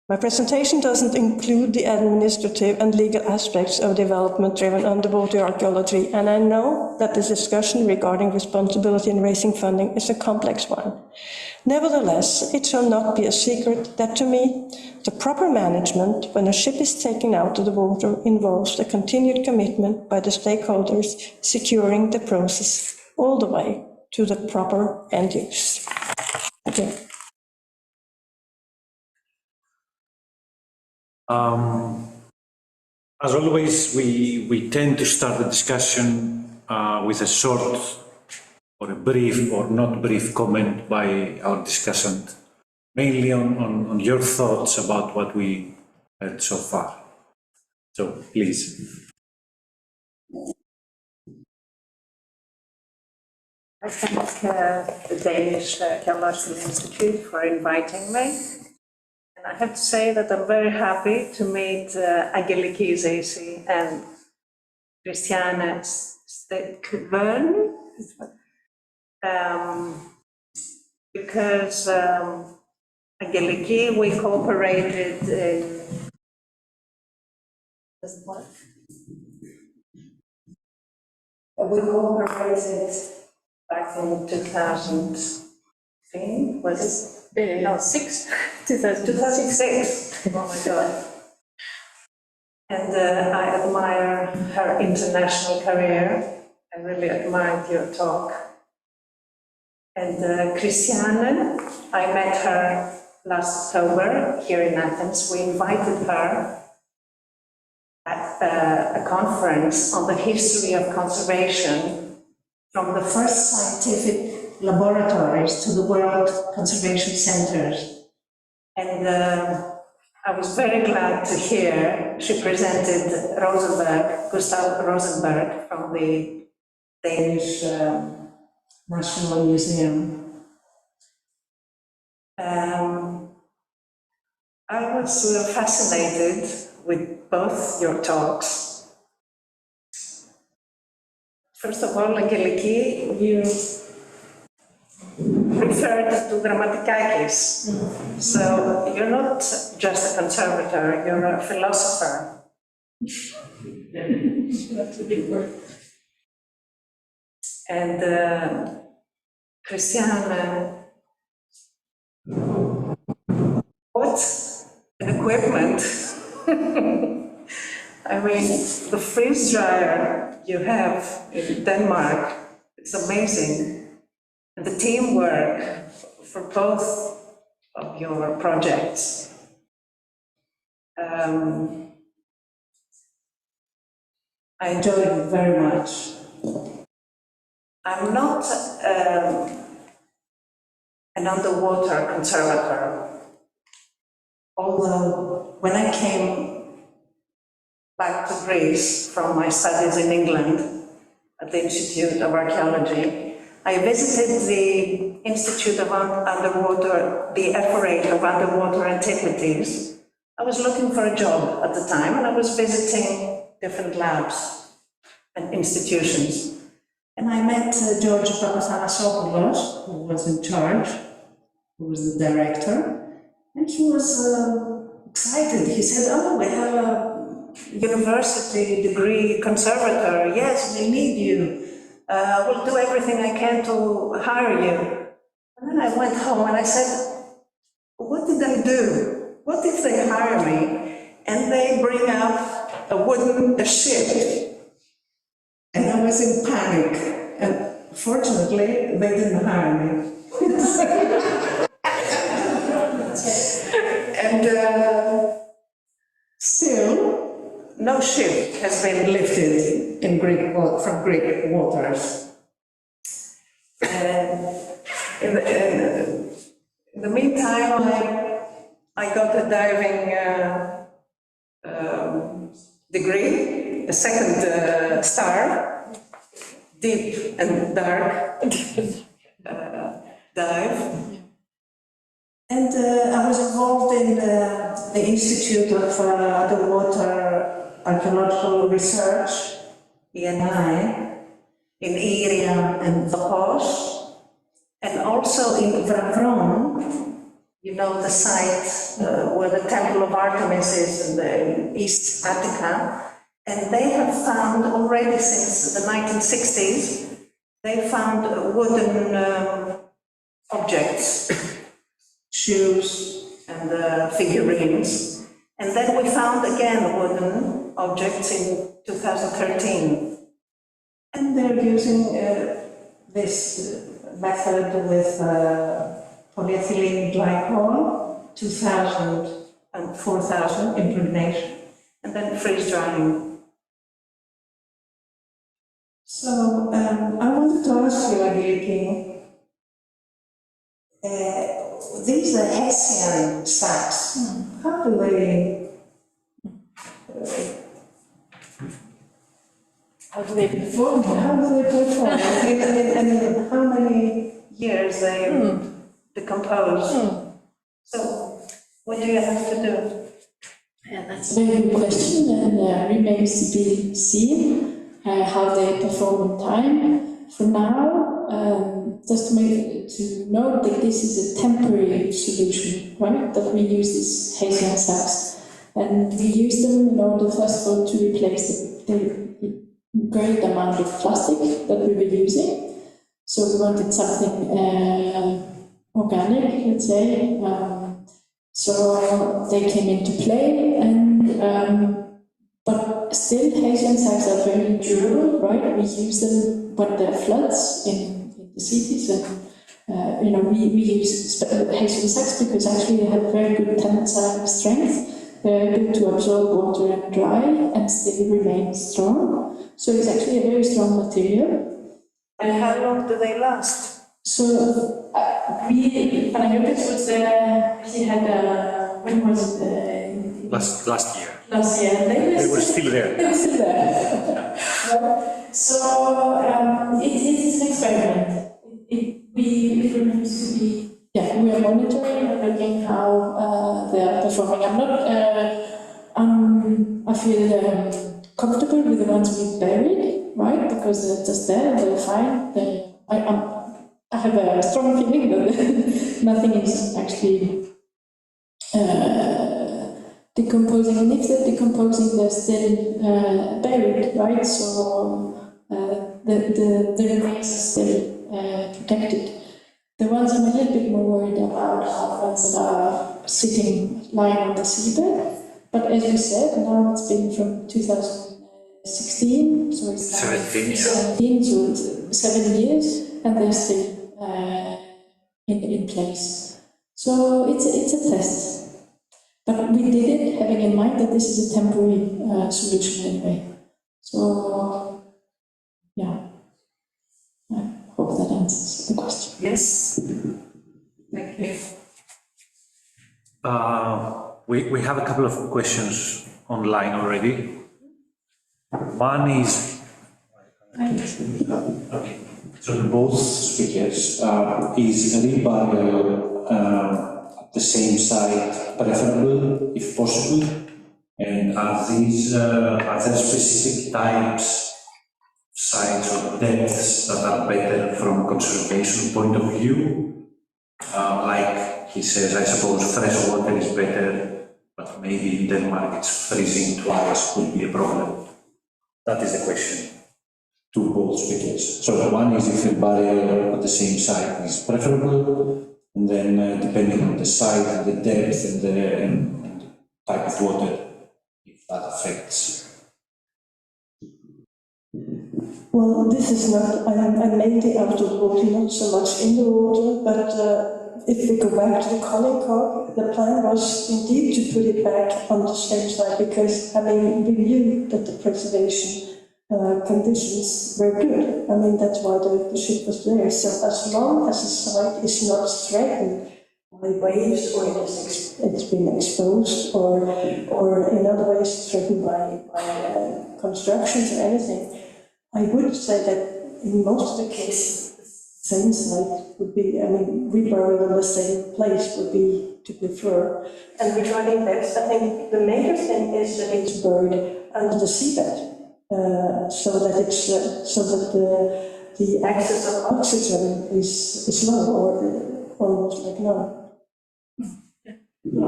My presentation doesn't include the administrative and legal aspects of development-driven underwater archaeology, and I know that the discussion regarding responsibility in raising funding is a complex one. Nevertheless, it shall not be a secret that to me, the proper management when a ship is taken out of the water involves the continued commitment by the stakeholders securing the process all the way to the proper end use. Okay. As always, we tend to start the discussion with a short or a brief or not brief comment by our discussant, mainly on your thoughts about what we heard so far. So, please. I thank the Danish Archaeological Institute for inviting me. And I have to say that I'm very happy to meet Angeliki Zisi and Kristiane Strætkvern, because Angeliki, we cooperated in back in 2015, was it? No, 2006. Oh my God. And I admire her international career. I really admired your talk. And Kristiane, I met her last October here in Athens. We invited her at a conference on the history of conservation, from the first scientific laboratories to the World Conservation Centers. And I was very glad to hear she presented Gustav Rosenberg from the Danish National Museum. I was fascinated with both your talks. First of all, Angeliki, you referred to Grammatikakis. So you're not just a conservator, you're a philosopher. That's a big word. And Kristiane, what equipment? I mean, the freeze dryer you have in Denmark is amazing. And the teamwork for both of your projects. I enjoyed it very much. I'm not an underwater conservator, although when I came back to Greece from my studies in England at the Institute of Archaeology, I visited the Institute of Underwater, the Ephorate of Underwater Antiquities. I was looking for a job at the time, and I was visiting different labs and institutions. And I met George Papathanasopoulos, who was in charge, who was the director, and he was excited. He said, "Oh, we have a university degree conservator. Yes, we need you. Will do everything I can to hire you." And then I went home and I said, what did I do? What if they hire me and they bring up a ship? And I was in panic. And fortunately, they didn't hire me. And still, no ship has been lifted in from Greek waters. In the meantime, I got a diving degree, a second star, deep and dark dive. And I was involved in the Institute of Underwater Archaeological Research, ENI, in Iria and the Hos, and also in Vravron, you know, the site where the Temple of Artemis is in East Attica. And they have found already since the 1960s, they found wooden objects, shoes and figurines. And then we found again wooden objects in 2013. And they're using this method with polyethylene glycol, 2000 and 4000 impregnation, and then freeze drying. So I wanted to ask you, Angeliki, these are Hessian sacks. How do they perform? And how many years they decompose? So what do you have to do? Yeah, that's a very good question, and remains to be seen how they perform in time. For now, just to note that this is a temporary solution, right? That we use these Hessian sacks, and we use them in order, first of all, to replace the great amount of plastic that we were using. So we wanted something organic, let's say. So they came into play, and but still Hessian sacks are very durable, right? We use them when there are floods in the cities, and we use Hessian sacks because actually they have very good tensile strength. They're able to absorb water and dry and still remain strong. So it's actually a very strong material. And how long do they last? So Hjelm-Petersen was there. He had when was it? last year. Last year, They were still there. They were still there. So it is an experiment. It remains to be. Yeah, we are monitoring and looking how they are performing. I feel comfortable with the ones we buried, right? Because they're just there, they're fine. I have a strong feeling that nothing is actually decomposing, and if they're decomposing, they're still buried, right? So the remains are still protected. The ones I'm a little bit more worried about are the ones that are lying on the seabed. But as we said, now it's been from 2016, so it's 17, so it's 7 years, and they're still in place. So it's a test. But we did it having in mind that this is a temporary solution anyway. So, yeah. I hope that answers the question. Yes. Thank you. We have a couple of questions online already. One is... Okay. So both speakers, is reburial at the same site preferable, if possible? And are there specific types, sites or depths that are better from a conservation point of view? Like he says, I suppose fresh water is better, but maybe in Denmark it's freezing twice could be a problem. That is the question to both speakers. So one is if a burial at the same site is preferable, and then depending on the site and the depth and the type of water, if that affects. Well, this is not, I'm mainly out of water, not so much in the water, but if we go back to the Colin Cork, the plan was indeed to put it back on the same side, because, I mean, we knew that the preservation conditions were good. I mean, that's why the ship was there. So as long as the site is not threatened by waves, or it's been exposed, or in other ways threatened by constructions or anything, I would say that in most of the cases, the same site would be, I mean, reburial in the same place would be to prefer. And regarding that, I think the major thing is that it's buried under the seabed. So that the access of oxygen is low, or almost like none. I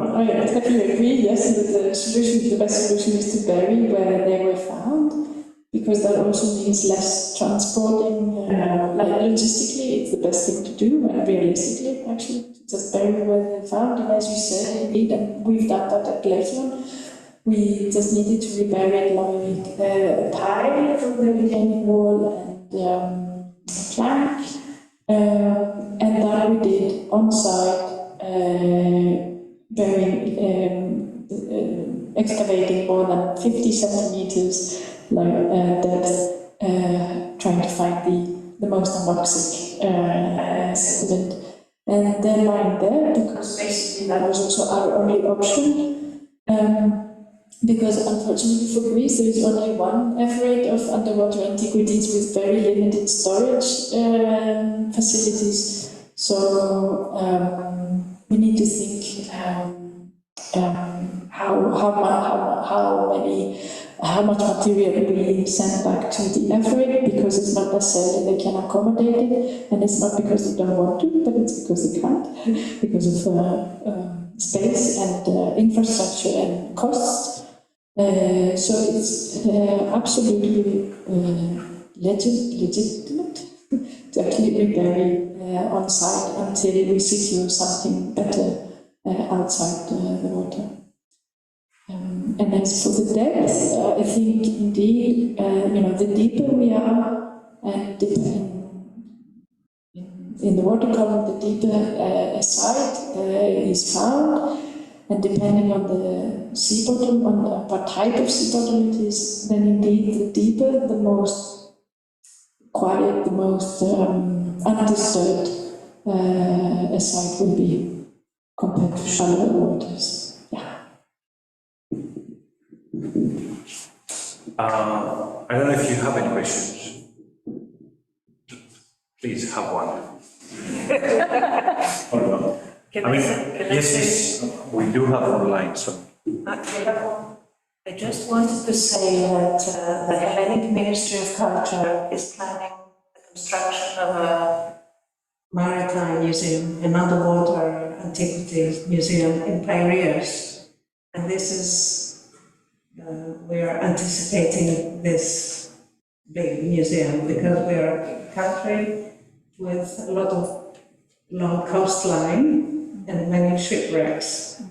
totally agree. Yes, the best solution is to bury where they were found, because that also means less transporting. Like logistically, it's the best thing to do, and realistically, actually, to just bury where they're found. And as you said, indeed, and we've done that at Lechaion. We just needed to rebury it like a pile from the retaining wall and a plank, and that we did on site, excavating more than 50 centimeters depth, trying to find the most anoxic sediment, and then lying there, because basically that was also our only option. Because unfortunately for Greece, there is only one effort of underwater antiquities with very limited storage facilities. So we need to think how much material we send back to the effort, because it's not necessarily they can accommodate it, and it's not because they don't want to, but it's because they can't, because of space and infrastructure and costs. So it's absolutely legitimate to actually rebury on site until we secure something better outside the water. And as for the depth, I think indeed, the deeper we are, and in the water column, the deeper a site is found. And depending on the sea bottom, on what type of sea bottom it is, then indeed the deeper, the most quiet, the most undisturbed a site will be compared to shallower waters. Yeah. I don't know if you have any questions. Please have one. Or one. Yes, we do have online, so. I just wanted to say that the Hellenic Ministry of Culture is planning the construction of a maritime museum, an underwater antiquities museum in Piraeus. And this is, we are anticipating this big museum because we are a country with a lot of long coastline and many shipwrecks.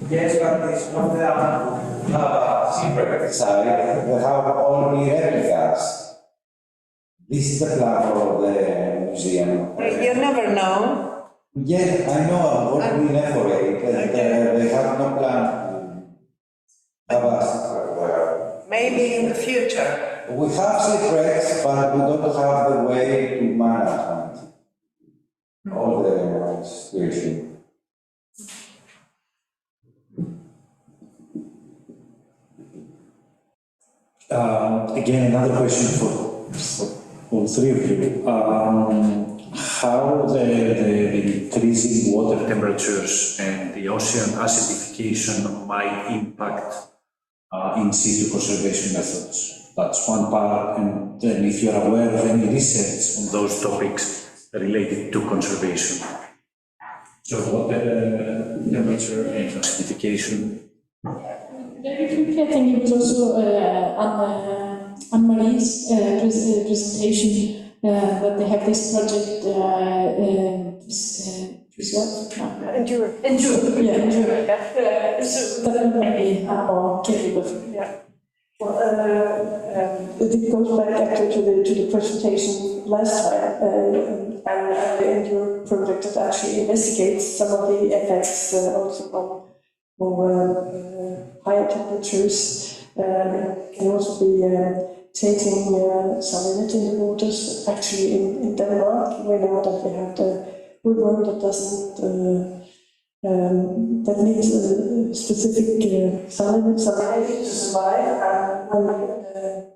Yes, but it's not the shipwreck side, they have only replicas. This is the plan for the museum. You never know. Yes, I know, I'm working in effort, but they have no plan to have a shipwreck there. Maybe in the future. We have shipwrecks, but we don't have the way to management all the situation. Again, another question for all three of you. How the increasing water temperatures and the ocean acidification might impact in situ conservation methods? That's one part, and then if you're aware of any research on those topics related to conservation. So water temperature and acidification. Very quickly, I think it was also Anne-Marie's presentation that they have this project, Endure. Yeah, Endure. So that might be more capable. Yeah. Well, it goes back actually to the presentation last time, and the Endure project that actually investigates some of the effects also on higher temperatures. Can also be taking salinity in the waters. Actually, in Denmark, we know that we have the woodworm that doesn't that needs a specific salinity to survive. And when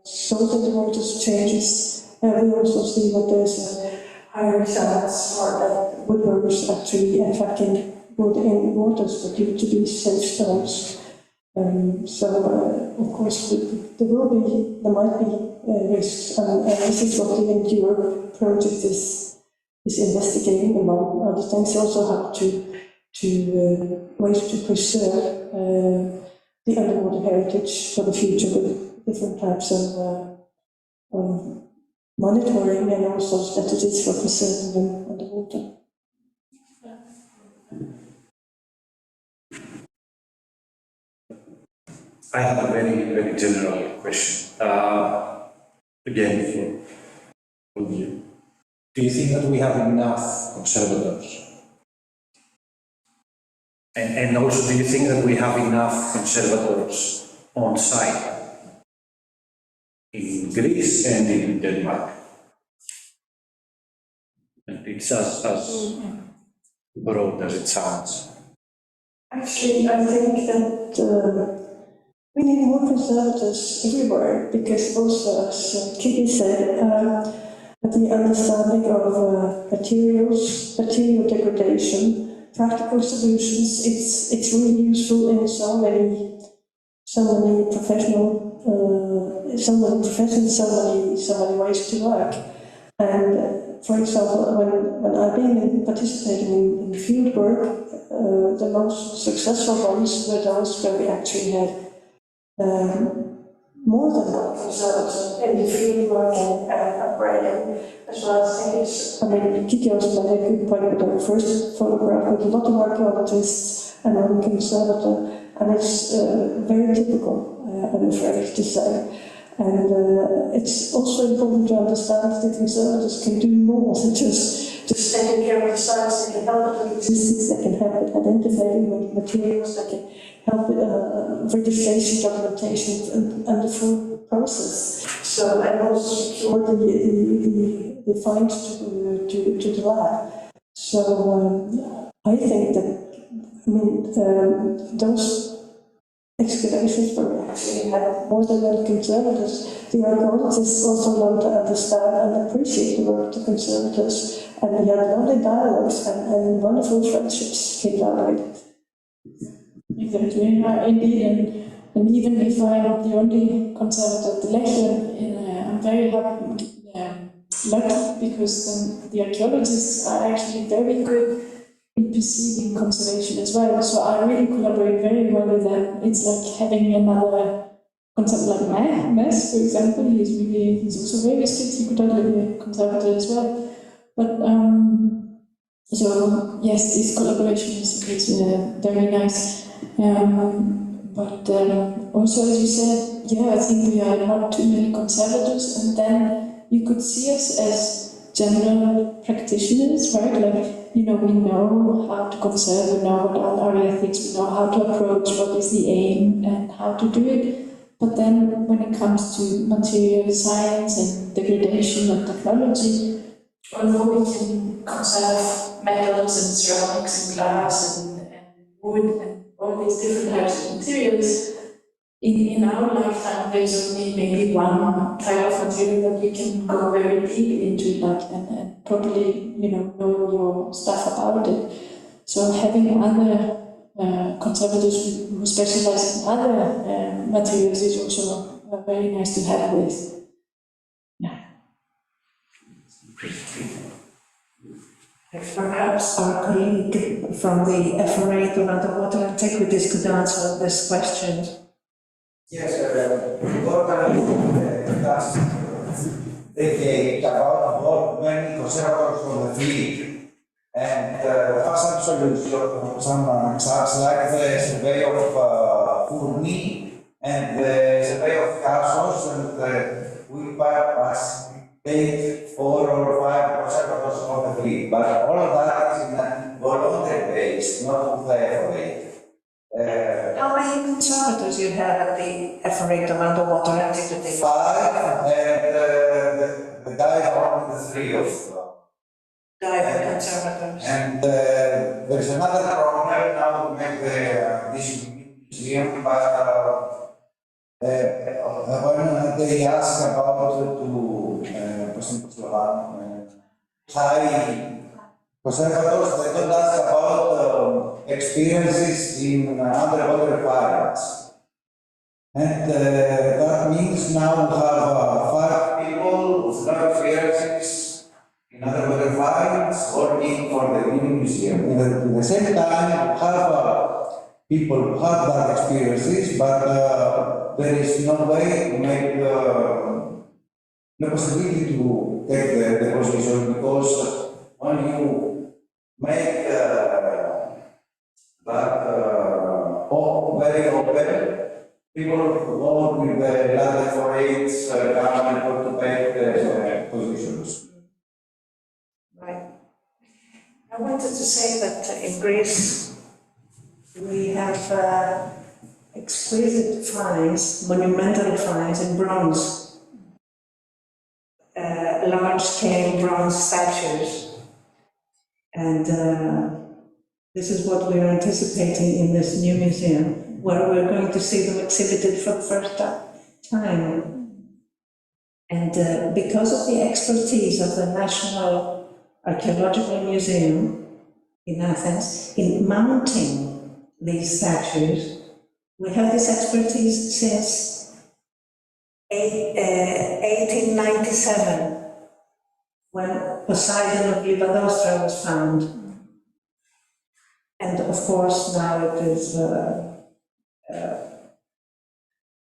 salt in the waters changes, we also see that there's a higher chance for that woodworms actually attacking wood in waters that due to these safe stones. Of course, there might be risks, and this is what the Endure project is investigating, among other things. Also, how to ways to preserve the underwater heritage for the future with different types of monitoring and also strategies for preserving them underwater. I have a very, very general question. Again, for all of you. Do you think that we have enough conservators? And also, do you think that we have enough conservators on site in Greece and in Denmark? And it's as broad as it sounds. Actually, I think that we need more conservators everywhere, because also, as Kiki said, the understanding of material degradation, practical solutions, it's really useful in so many professional, so many professions, so many ways to work. And for example, when I've been participating in fieldwork, the most successful ones were those where we actually had more than one conservator in the fieldwork and upgrading, as well as things. I mean, Kiki also made a good point with the first photograph with a lot of archaeologists and one conservator, and it's very typical, I'm afraid to say. And it's also important to understand that the conservators can do more than just taking care of the sites. They can help with logistics, they can help with identifying materials, they can help with registration, documentation, and the full process. So, and also secure the finds to the lab. So I think that I mean, those excavations where we actually had more than one conservators. The archaeologists also learned to understand and appreciate the work of the conservators, and we had lovely dialogues and wonderful friendships came out of it. Exactly, indeed, and even if I'm not the only conservator at the Lechaion, I'm very happy, lucky, because the archaeologists are actually very good in perceiving conservation as well. So I really collaborate very well with them. It's like having another concept like Mess, for example. He's also very strict. He could totally be a conservator as well. But so yes, this collaboration is very nice. But also, as you said, yeah, I think we are not too many conservators, and then you could see us as general practitioners, right? Like, we know how to conserve, we know what are our ethics, we know how to approach, what is the aim, and how to do it. But then, when it comes to material science and degradation and technology, although we can conserve metals and ceramics and glass and wood and all these different types of materials, in our lifetime there's only maybe one type of material that you can go very deep into, and properly, know your stuff about it. So having other conservators who specialize in other materials is also very nice to have with. Yeah. Perhaps our colleague from the FRA to Underwater Antiquities could answer this question. Yes, they about more many conservators from the fleet, and have some solutions, some such like the survey of Fourni and the survey of Cassos, and we participate 4 or 5 conservators from the fleet, but all of that is in a voluntary base, not with the FRA. How many conservators you have at the FRA of Underwater Antiquities? 5, and the guy from the 3 of Diver conservators. And there's another problem now to make this museum, but when they ask about high conservators, they don't ask about experiences in underwater finds. And that means now we have 5 people with no experiences in underwater finds working for the new museum. At the same time, we have people who have that experiences, but there is no way to make no possibility to take the position, because when you make that very open, people go with the ladder for aids government to take the positions. Right. I wanted to say that in Greece we have exquisite finds, monumental finds in bronze. Large-scale bronze statues, and this is what we are anticipating in this new museum, where we're going to see them exhibited for the first time. And because of the expertise of the National Archaeological Museum in Athens in mounting these statues, we have this expertise since 1897, when Poseidon of Libadostra was found. And of course now it is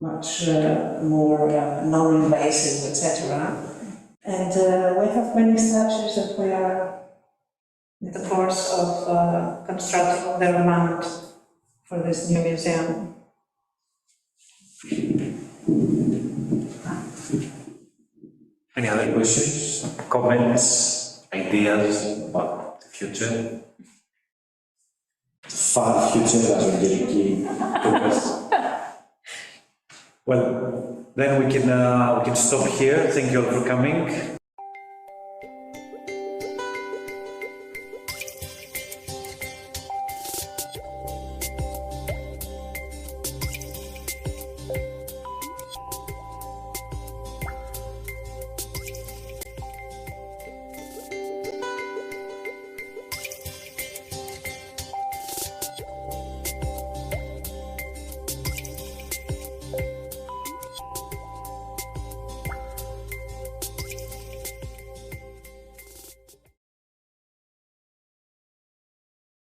much more non-invasive, etc. And we have many statues that we are in the course of constructing their mount for this new museum. Any other questions, comments, ideas about the future? Far future, as Angeliki told us. Well, then we can stop here. Thank you all for coming.